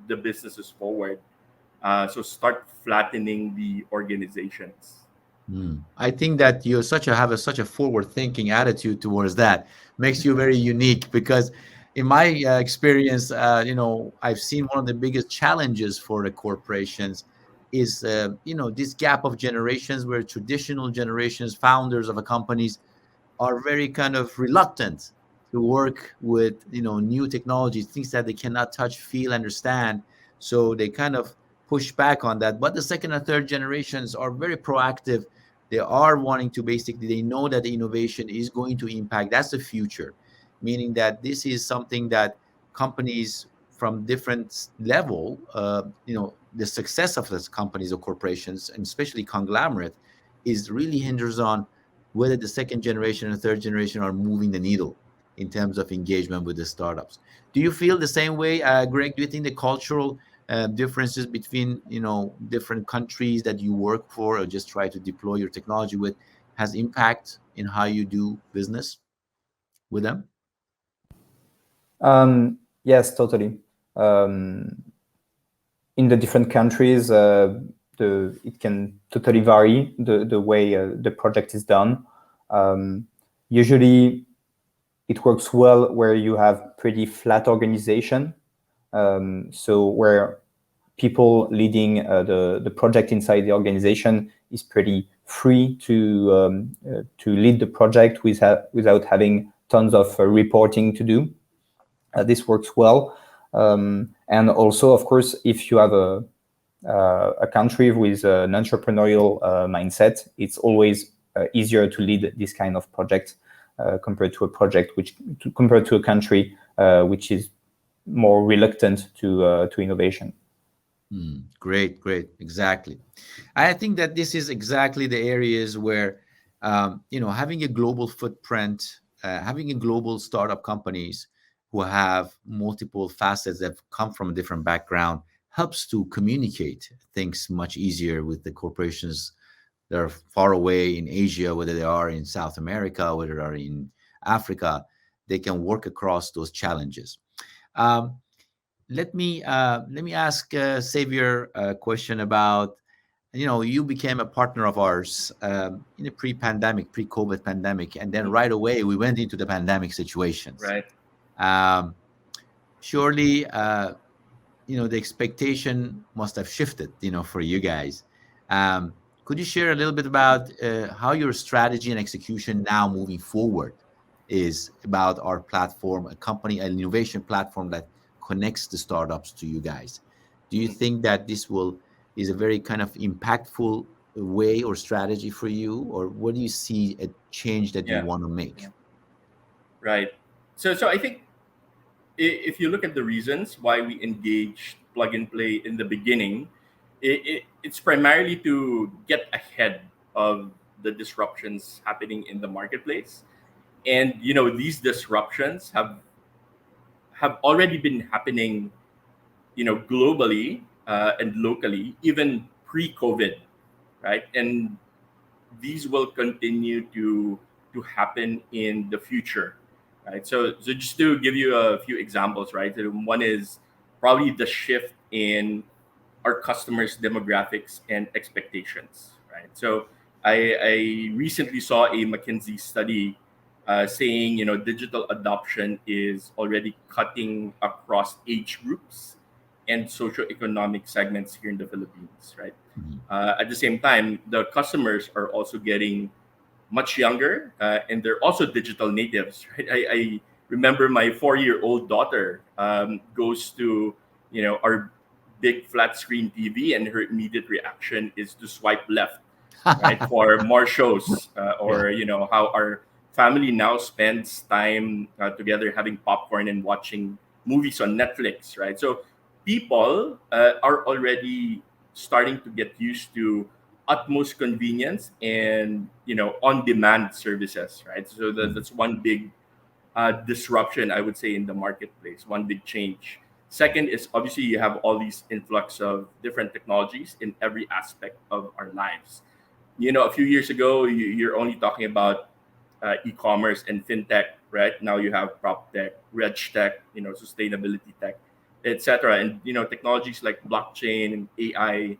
the businesses forward. So start flattening the organizations. I think that you have such a forward-thinking attitude towards that. Makes you very unique, because in my experience, I've seen one of the biggest challenges for the corporations is, this gap of generations, where traditional generations, founders of a companies, are very kind of reluctant to work with new technologies, things that they cannot touch, feel, understand. So they kind of push back on that. But the second and third generations are very proactive. They are wanting to, basically, they know that the innovation is going to impact. That's the future, meaning that this is something that companies from different level, the success of those companies or corporations, and especially conglomerate, is really hinders on whether the second generation and third generation are moving the needle in terms of engagement with the startups. Do you feel the same way, Greg? Do you think the cultural differences between different countries that you work for or just try to deploy your technology with has impact in how you do business with them? Yes, totally. In the different countries, it can totally vary the way the project is done. Usually, it works well where you have pretty flat organization. So where people leading the project inside the organization is pretty free to lead the project without having tons of reporting to do. This works well, and also, of course, if you have a country with an entrepreneurial mindset, it's always easier to lead this kind of project compared to a project compared to a country which is more reluctant to innovation. Great, great. Exactly. I think that this is exactly the areas where, having a global footprint, having a global startup companies who have multiple facets that come from a different background helps to communicate things much easier with the corporations that are far away in Asia, whether they are in South America, whether they are in Africa. They can work across those challenges. Um, let me ask Xavier a question about, you became a partner of ours in a pre-COVID pandemic, and then right away we went into the pandemic situations. Right. Um, Surely, the expectation must have shifted, for you guys. Um, could you share a little bit about how your strategy and execution now moving forward is about our platform, a company, an innovation platform that connects the startups to you guys? Do you think that is a very kind of impactful way or strategy for you, or what do you see a change that you Yeah. want to make? Right. So I think if you look at the reasons why we engaged plug and play in the beginning, it's primarily to get ahead of the disruptions happening in the marketplace. And these disruptions have already been happening, globally and locally, even pre-COVID, right? And these will continue to happen in the future, right? So just to give you a few examples, right? One is probably the shift in our customers' demographics and expectations, right? So I recently saw a McKinsey study saying digital adoption is already cutting across age groups and socioeconomic segments here in the Philippines, right? Mhm. At the same time, the customers are also getting much younger, and they're also digital natives, right? I remember my 4-year-old daughter goes to our big flat screen TV, and her immediate reaction is to swipe left, right, for more shows, Yeah. or how our family now spends time together having popcorn and watching movies on Netflix, right? So people are already starting to get used to utmost convenience and on-demand services, right? So that's one big disruption, I would say, in the marketplace. One big change. Second is obviously you have all these influx of different technologies in every aspect of our lives. A few years ago, you're only talking about e-commerce and fintech, right? Now you have prop tech, reg tech, sustainability tech, etc. And technologies like blockchain and AI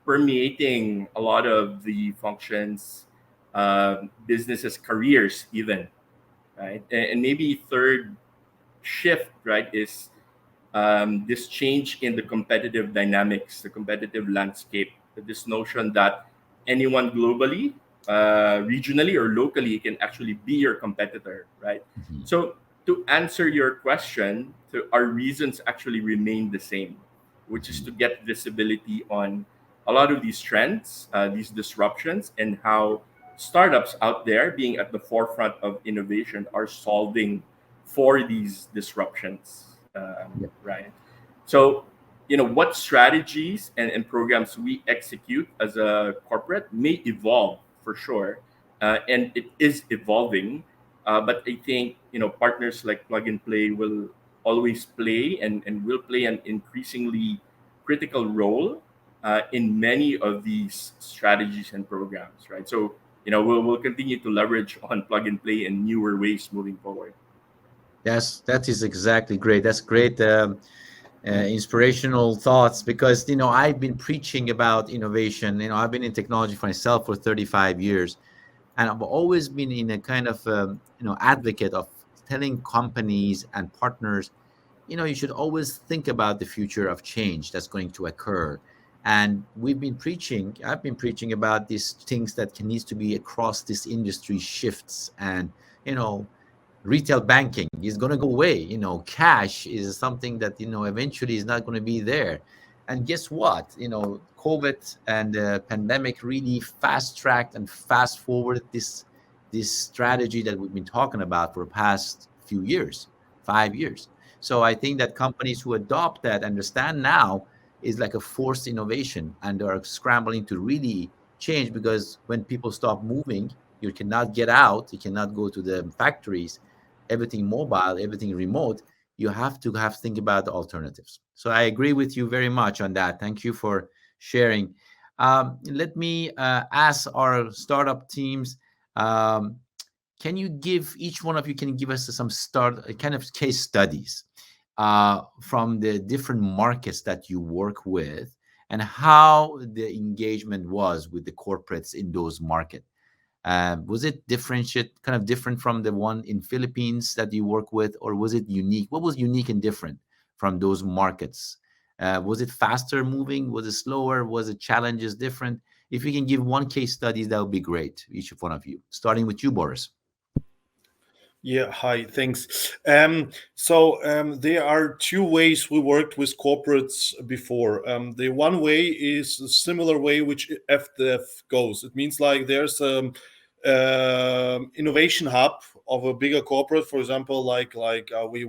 permeating a lot of the functions, businesses, careers, even, right? And maybe third shift, right, is this change in the competitive dynamics, the competitive landscape, this notion that anyone globally, regionally, or locally can actually be your competitor, right? Mhm. So, to answer your question, our reasons actually remain the same, which is to get visibility on a lot of these trends, these disruptions, and how startups out there being at the forefront of innovation are solving for these disruptions, right? So, what strategies and programs we execute as a corporate may evolve for sure, and it is evolving. But I think partners like Plug and Play will always play and will play an increasingly critical role in many of these strategies and programs, right? So we'll continue to leverage on plug and play and newer ways moving forward. Yes, that is exactly great. That's great. Inspirational thoughts, because I've been preaching about innovation. I've been in technology for myself for 35 years, and I've always been in a kind of advocate of telling companies and partners, you should always think about the future of change that's going to occur. And I've been preaching about these things that needs to be across this industry shifts. And you know retail banking is going to go away. Cash is something that eventually is not going to be there. And guess what? COVID and the pandemic really fast tracked and fast forwarded this strategy that we've been talking about for the past few years, 5 years. So I think that companies who adopt that understand now is like a forced innovation, and they're scrambling to really change, because when people stop moving, you cannot get out, you cannot go to the factories, everything mobile, everything remote, you have to think about the alternatives. So I agree with you very much on that. Thank you for sharing. Let me ask our startup teams. Um, can you give each one of you can give us some kind of case studies from the different markets that you work with, and how the engagement was with the corporates in those markets? Was it kind of different from the one in Philippines that you work with, or was it unique? What was unique and different from those markets? Was it faster moving? Was it slower? Was it challenges different? If you can give one case study, that would be great, each one of you. Starting with you, Boris. Yeah, hi, thanks. There are two ways we worked with corporates before. The one way is a similar way which FDF goes. It means like there's innovation hub of a bigger corporate. For example, we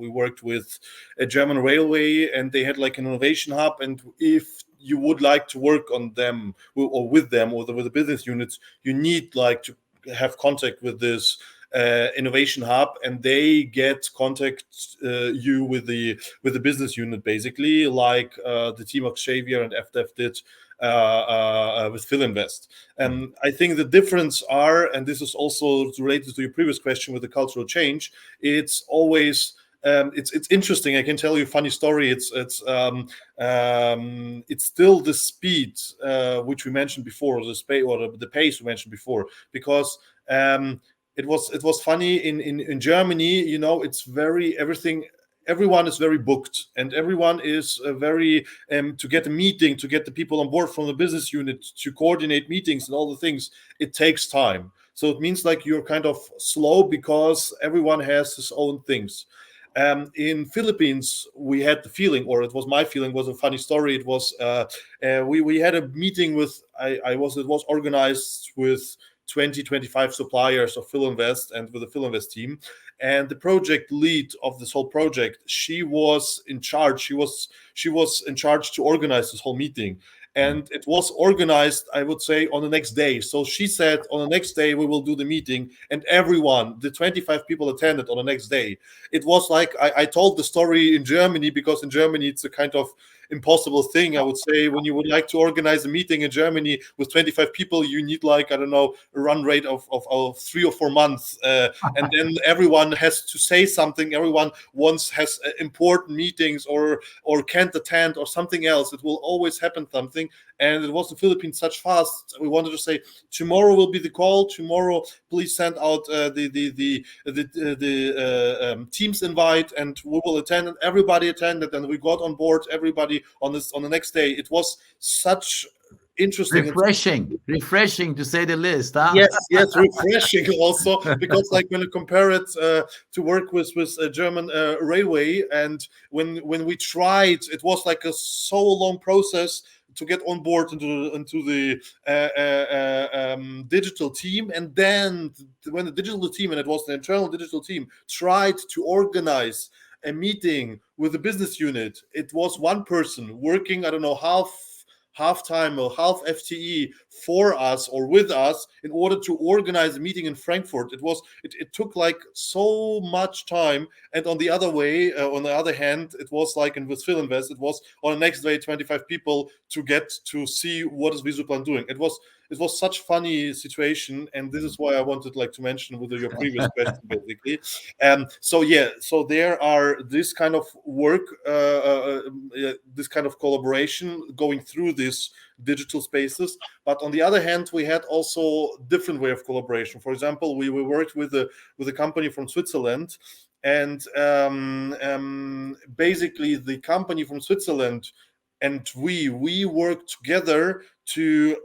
worked with a German railway, and they had like an innovation hub. And if you would like to work on them or with them or with the business units, you need like to have contact with this innovation hub, and they get contact you with the business unit, basically like the team of Xavier and FDEF did with Philinvest. I think the difference are, and this is also related to your previous question with the cultural change, it's always it's interesting. I can tell you a funny story. It's still the speed which we mentioned before, or the pace we mentioned before, because it was funny in Germany. It's very everyone is very booked, and everyone is very to get a meeting, to get the people on board from the business unit, to coordinate meetings and all the things. It takes time. So it means like you're kind of slow because everyone has his own things. In Philippines, we had the feeling, or it was my feeling, was a funny story. It was we had a meeting with it was organized with 25 suppliers of Philinvest and with the Philinvest team. And the project lead of this whole project, she was in charge. She was in charge to organize this whole meeting. And it was organized, I would say, on the next day. So she said, on the next day, we will do the meeting. And everyone, the 25 people attended on the next day. It was like, I told the story in Germany, because in Germany, it's a kind of impossible thing, I would say. When you would like to organize a meeting in Germany with 25 people, you need like, I don't know, a run rate of 3 or 4 months. And then everyone has to say something. Everyone has important meetings or can't attend or something else. It will always happen something. And it was in Philippines such fast. We wanted to say, tomorrow will be the call. Tomorrow, please send out the Teams invite, and we will attend. And everybody attended, and we got on board everybody on the next day. It was such interesting, refreshing to say the least, huh? Yes, refreshing also, because like when you compare it to work with a German railway, and when we tried, it was like a so long process to get on board into the digital team. And then when the digital team, and it was the internal digital team, tried to organize a meeting with the business unit, it was one person working, I don't know, half time or half FTE for us or with us in order to organize a meeting in Frankfurt. It took like so much time. And on the other hand, it was like with Philinvest, it was on the next day 25 people to get to see what is Visuplan doing. It was it was such funny situation, and this is why I wanted like to mention with your previous question, basically. So yeah, so there are this kind of work, this kind of collaboration going through these digital spaces. But on the other hand, we had also different way of collaboration. For example, we worked with a company from Switzerland, and basically the company from Switzerland and we work together to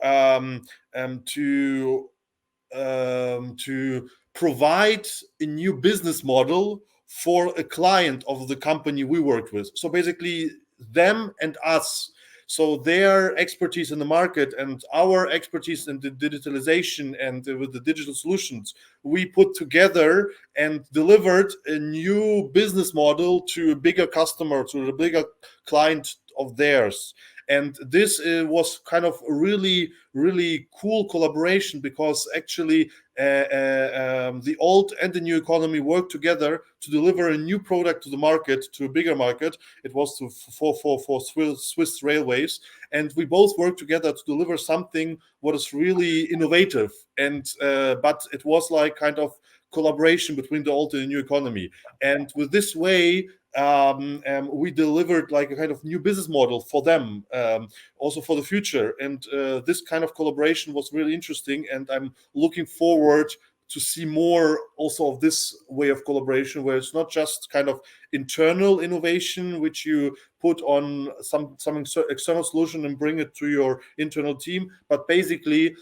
provide a new business model for a client of the company we worked with. So basically, them and us. So their expertise in the market and our expertise in the digitalization and with the digital solutions, we put together and delivered a new business model to a bigger customer, to a bigger client of theirs. And this was kind of a really, really cool collaboration, because actually the old and the new economy worked together to deliver a new product to the market, to a bigger market. It was for Swiss railways, and we both worked together to deliver something what is really innovative. And but it was like kind of collaboration between the old and the new economy. And with this way, we delivered like a kind of new business model for them, also for the future. And this kind of collaboration was really interesting, and I'm looking forward to see more also of this way of collaboration, where it's not just kind of internal innovation which you put on some external solution and bring it to your internal team, but basically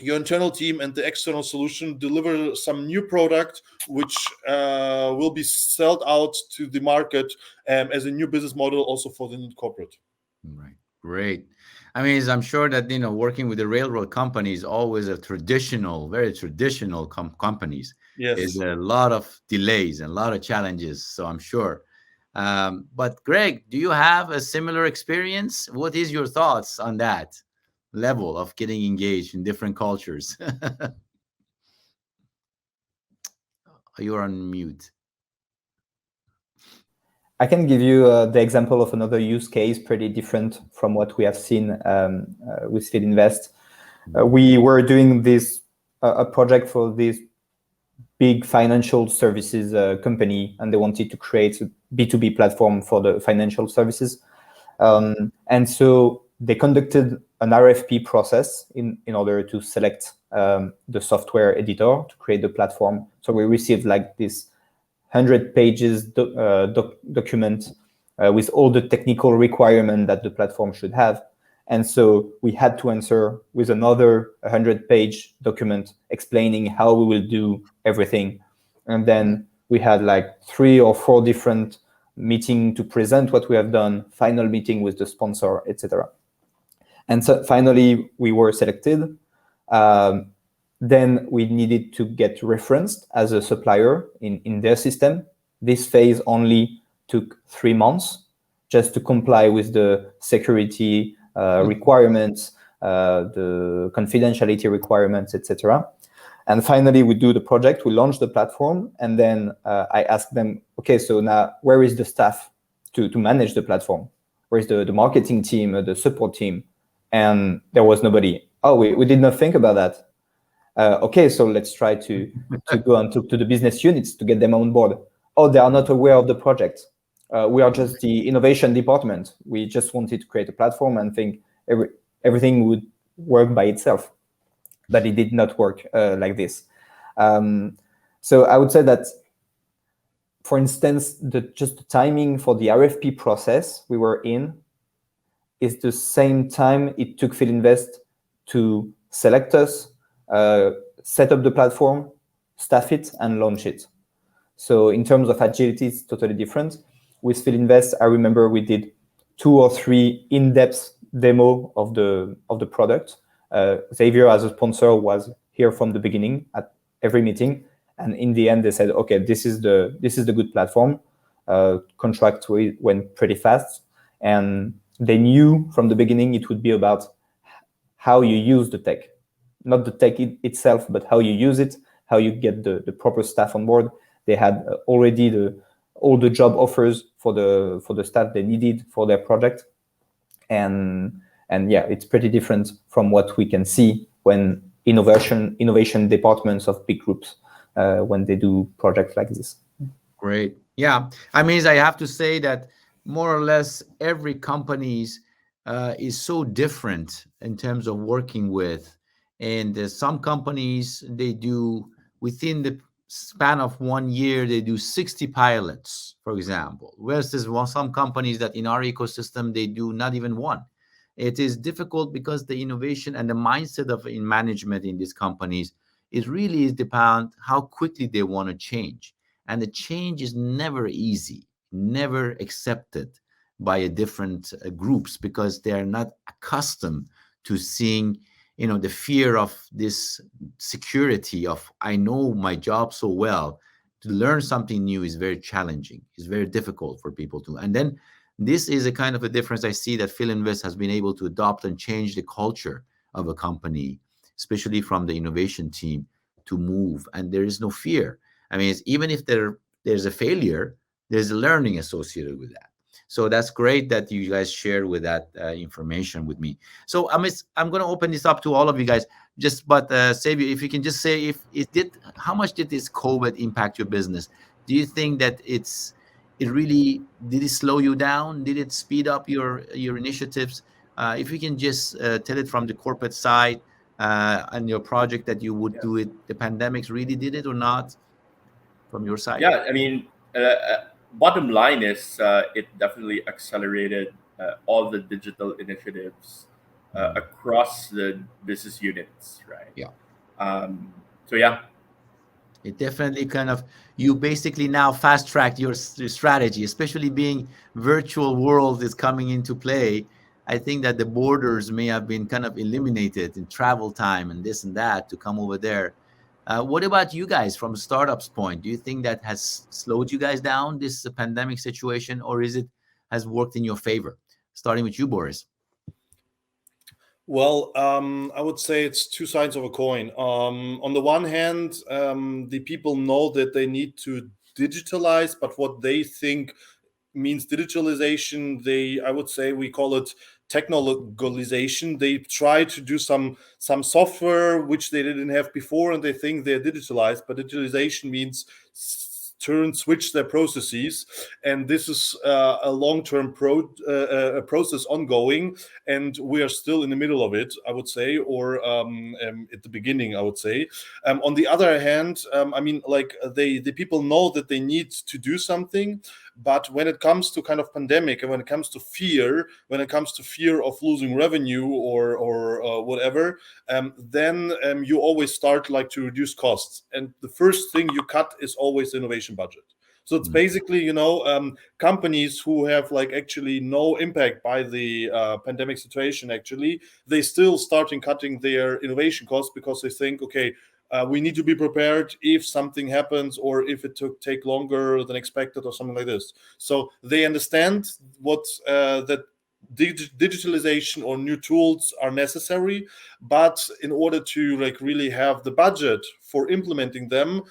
your internal team and the external solution deliver some new product which will be sold out to the market as a new business model also for the corporate. Right. Great. I mean, I'm sure that, working with the railroad company is always a traditional, very traditional companies. Yes. There's a lot of delays and a lot of challenges. So I'm sure. But Greg, do you have a similar experience? What is your thoughts on that level of getting engaged in different cultures? You're on mute. I can give you the example of another use case, pretty different from what we have seen with Filinvest. We were doing this a project for this big financial services company, and they wanted to create a B2B platform for the financial services. And so they conducted an RFP process in order to select the software editor to create the platform. So we received like this 100 pages document with all the technical requirements that the platform should have. And so we had to answer with another 100-page document explaining how we will do everything. And then we had like 3 or 4 different meetings to present what we have done, final meeting with the sponsor, etc. And so finally, we were selected. Then we needed to get referenced as a supplier in their system. This phase only took 3 months just to comply with the security requirements, the confidentiality requirements, etc. And finally, we do the project, we launch the platform, and then I ask them, okay, so now where is the staff to manage the platform? Where is the marketing team, the support team? And there was nobody. Oh, we did not think about that. Okay, so let's try to go and talk to the business units to get them on board. Oh, they are not aware of the project. We are just the innovation department. We just wanted to create a platform and think everything would work by itself. But it did not work like this. So I would say that, for instance, just the timing for the RFP process we were in is the same time it took Filinvest to select us, set up the platform, staff it, and launch it. So in terms of agility, it's totally different. With Filinvest, I remember we did 2 or 3 in-depth demo of the product. Xavier, as a sponsor, was here from the beginning at every meeting, and in the end, they said, "Okay, this is the good platform." Contract went pretty fast, and they knew from the beginning it would be about how you use the tech, not the tech itself, but how you use it, how you get the proper staff on board. They had already all the job offers for the staff they needed for their project, and And yeah, it's pretty different from what we can see when innovation departments of big groups when they do projects like this. Great. Yeah. I mean, I have to say that more or less every companies is so different in terms of working with. And some companies, they do within the span of 1 year, they do 60 pilots, for example. Whereas there's some companies that in our ecosystem, they do not even one. It is difficult because the innovation and the mindset of in management in these companies is really is depend how quickly they want to change, and the change is never easy, never accepted by a different groups because they are not accustomed to seeing, the fear of this security of I know my job so well. To learn something new is very challenging. It's very difficult for people to. And then this is a kind of a difference I see that Philinvest has been able to adopt and change the culture of a company, especially from the innovation team, to move. And there is no fear. I mean, even if there's a failure, there's a learning associated with that. So that's great that you guys share with that information with me. So I'm going to open this up to all of you guys. Just but Xavier, if you can just say if it did, how much did this COVID impact your business? Do you think that it really did it slow you down? Did it speed up your initiatives? If you can just tell it from the corporate side and your project that you would do it, the pandemics really did it or not? From your side? Yeah, I mean, bottom line is it definitely accelerated all the digital initiatives across the business units, right? Yeah. So yeah, it definitely kind of, you basically now fast tracked your strategy, especially being virtual world is coming into play. I think that the borders may have been kind of eliminated in travel time and this and that to come over there. What about you guys from a startup's point? Do you think that has slowed you guys down, this pandemic situation, or is it has worked in your favor? Starting with you, Boris. Well, I would say it's two sides of a coin. On the one hand, the people know that they need to digitalize, but what they think means digitalization, I would say we call it technologization. They try to do some software which they didn't have before, and they think they're digitalized, but digitalization means switch their processes, and this is a long-term process ongoing, and we are still in the middle of it, I would say, or at the beginning, I would say. On the other hand, I mean, like the people know that they need to do something, but when it comes to kind of pandemic and when it comes to fear of losing revenue or whatever, then you always start like to reduce costs, and the first thing you cut is always the innovation budget. So it's basically, companies who have like actually no impact by the pandemic situation, actually, they still starting cutting their innovation costs because they think, okay, we need to be prepared if something happens or if it take longer than expected or something like this. So they understand what that digitalization or new tools are necessary, but in order to like really have the budget for implementing them,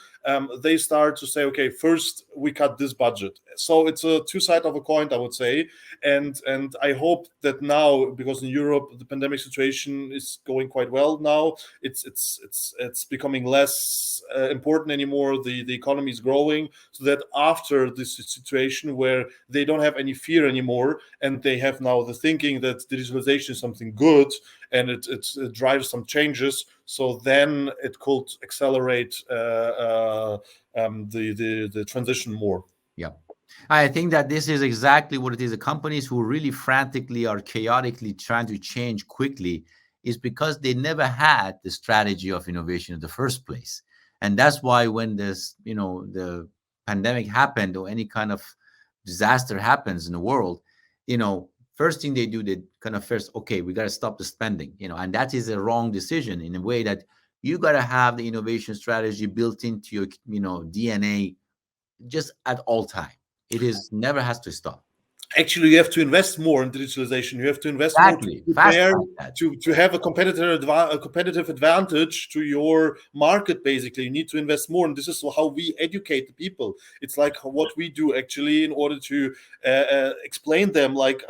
they start to say, okay, first we cut this budget. So it's a two side of a coin, I would say, and I hope that now, because in Europe the pandemic situation is going quite well now, it's becoming less important anymore. The economy is growing, so that after this situation where they don't have any fear anymore, and they have now the thinking that digitalization is something good and it drives some changes, so then it could accelerate the transition more. Yeah. I think that this is exactly what it is. The companies who really frantically or chaotically trying to change quickly is because they never had the strategy of innovation in the first place. And that's why when this, the pandemic happened or any kind of disaster happens in the world, first thing they do, they kind of first, okay, we got to stop the spending, and that is a wrong decision in a way that you got to have the innovation strategy built into your, DNA just at all time. It is never has to stop. actually you have to invest more in digitalization. You have to invest more to Exactly. Fast prepare like that. to have a competitive advantage to your market. Basically, you need to invest more, and this is how we educate the people. It's like what we do actually in order to explain them like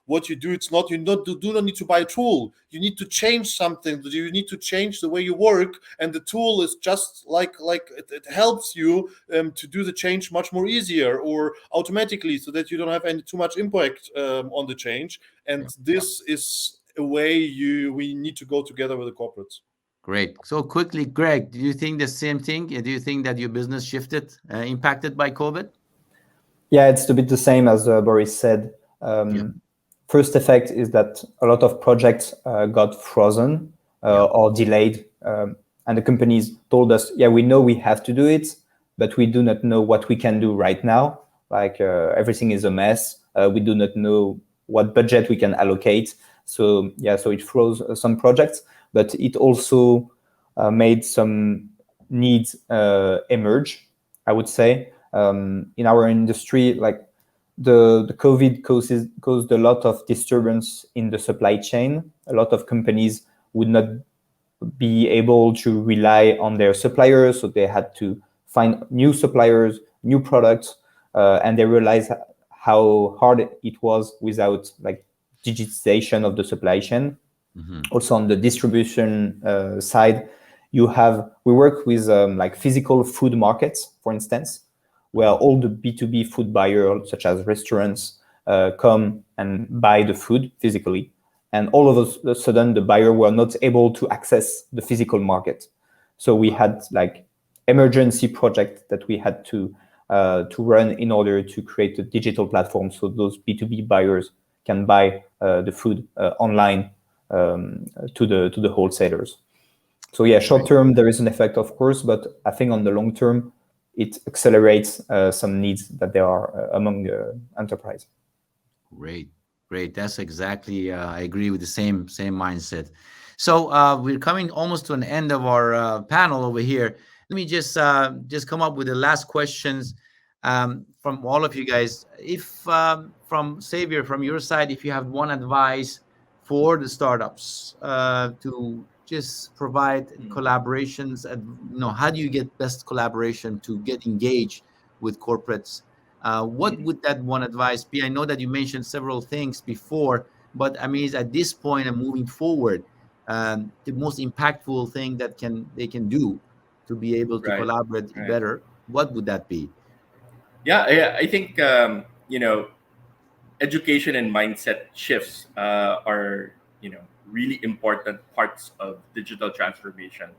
what you do. It's not you do not need to buy a tool. You need to change something. You need to change the way you work, and the tool is just like it helps you to do the change much more easier or automatically, so that you don't have any too much impact on the change. And this is a way we need to go together with the corporates. Great. So quickly, Greg, do you think the same thing? Do you think that your business shifted, impacted by COVID? Yeah, it's a bit the same as Boris said. First effect is that a lot of projects got frozen or delayed. And the companies told us, yeah, we know we have to do it, but we do not know what we can do right now. Like everything is a mess. We do not know what budget we can allocate. So it froze some projects, but it also made some needs emerge, I would say. In our industry, like the COVID caused a lot of disturbance in the supply chain. A lot of companies would not be able to rely on their suppliers, so they had to find new suppliers, new products, and they realized how hard it was without like digitization of the supply chain. Also on the distribution side, we work with like physical food markets, for instance, where all the B2B food buyers, such as restaurants, come and buy the food physically. And all of a sudden, the buyer were not able to access the physical market. So we had like emergency project that we had to run in order to create a digital platform, so those B2B buyers can buy the food online to the wholesalers. So yeah, short term there is an effect, of course, but I think on the long term it accelerates some needs that there are among the enterprise. Great. That's exactly. I agree with the same mindset. So we're coming almost to an end of our panel over here. Let me just come up with the last questions from all of you guys. If from Xavier, from your side, if you have one advice for the startups to just provide collaborations, and how do you get best collaboration to get engaged with corporates? What would that one advice be? I know that you mentioned several things before, but I mean, at this point and moving forward, the most impactful thing that they can do to be able to collaborate better, what would that be? I think education and mindset shifts are really important parts of digital transformation,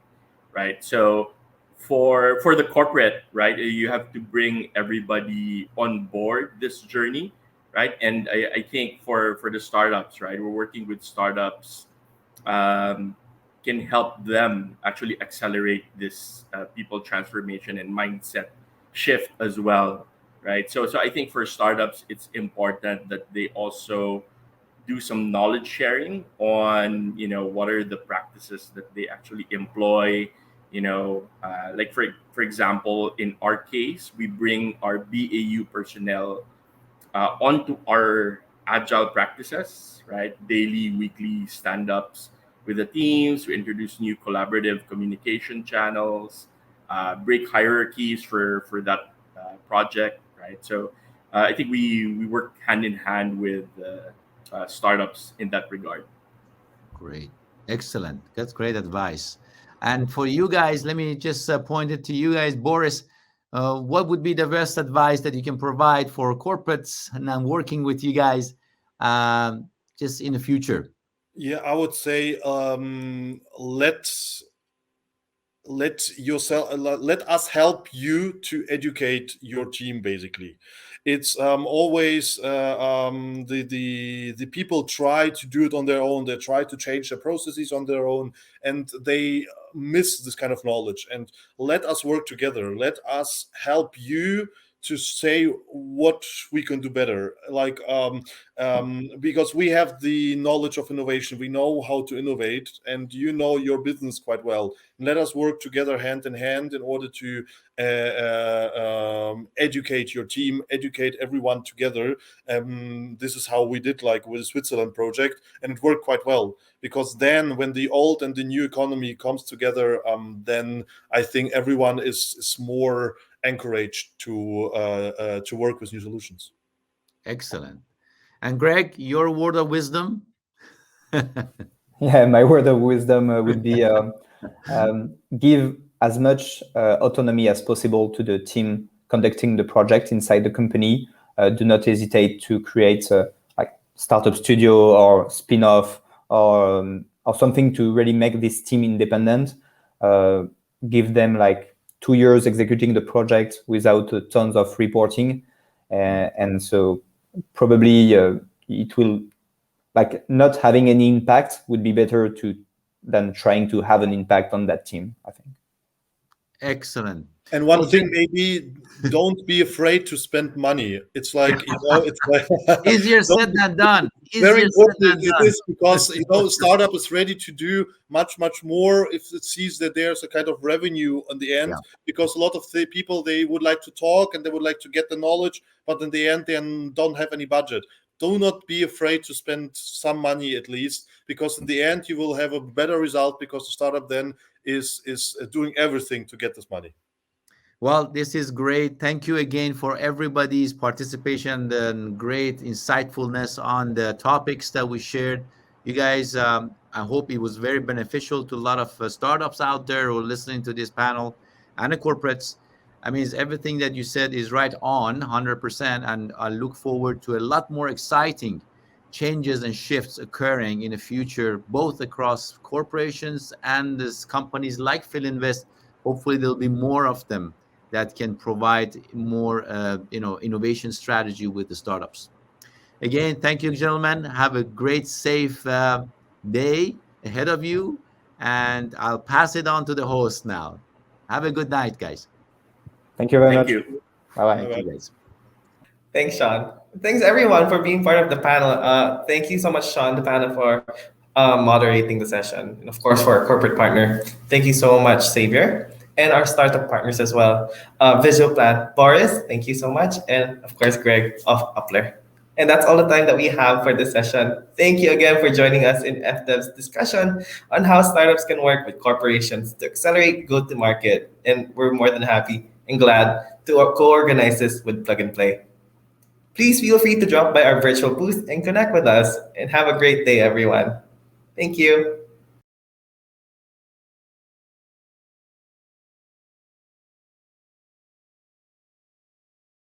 right? So for the corporate, right, you have to bring everybody on board this journey, right? And I think for the startups, right, we're working with startups, can help them actually accelerate this people transformation and mindset shift as well, right? So I think for startups, it's important that they also do some knowledge sharing on what are the practices that they actually employ. Like for example, in our case, we bring our BAU personnel onto our agile practices, right? Daily, weekly stand-ups with the teams. We introduce new collaborative communication channels, break hierarchies for that project, right? So I think we work hand in hand with startups in that regard. Great. Excellent. That's great advice. And for you guys, let me just point it to you guys. Boris, what would be the best advice that you can provide for corporates and I'm working with you guys just in the future? Yeah, I would say let us help you to educate your team. Basically, it's always the people try to do it on their own. They try to change their processes on their own, and they miss this kind of knowledge. And let us work together. Let us help you to say what we can do better, like because we have the knowledge of innovation, we know how to innovate, and you know your business quite well. Let us work together hand in hand in order to educate your team, educate everyone together. This is how we did, like with the Switzerland project, and it worked quite well, because then when the old and the new economy comes together, then I think everyone is more encouraged to work with new solutions. Excellent. And Greg, your word of wisdom? Yeah, my word of wisdom would be give as much autonomy as possible to the team conducting the project inside the company. Do not hesitate to create a like startup studio or spin-off or something to really make this team independent. Give them like 2 years executing the project without tons of reporting, and so probably it will, like, not having any impact would be better than trying to have an impact on that team, I think. Excellent. And one Well, thing, maybe don't be afraid to spend money. It's like, it's like easier said than done. Very Easier said important than it done. is, because startup is ready to do much more if it sees that there's a kind of revenue on the end. Yeah. Because a lot of the people, they would like to talk and they would like to get the knowledge, but in the end they don't have any budget. Do not be afraid to spend some money at least, because in the end you will have a better result, because the startup then is doing everything to get this money. Well, this is great. Thank you again for everybody's participation and great insightfulness on the topics that we shared. You guys, I hope it was very beneficial to a lot of startups out there who are listening to this panel and the corporates. I mean, everything that you said is right on 100%. And I look forward to a lot more exciting changes and shifts occurring in the future, both across corporations and these companies like Philinvest. Hopefully, there'll be more of them that can provide more innovation strategy with the startups. Again, thank you, gentlemen. Have a great, safe day ahead of you, and I'll pass it on to the host now. Have a good night, guys. Thank you very Thank much. you. Bye-bye. Thank you, guys. Thanks, Sean. Thanks, everyone, for being part of the panel. Thank you so much, Sean, the panel, for moderating the session. And of course, for our corporate partner, thank you so much, Xavier. And our startup partners as well. Visual Plan, Boris, thank you so much. And of course, Greg of Upler. And that's all the time that we have for this session. Thank you again for joining us in FDev's discussion on how startups can work with corporations to accelerate go-to-market. And we're more than happy and glad to co-organize this with Plug and Play. Please feel free to drop by our virtual booth and connect with us. And have a great day, everyone. Thank you.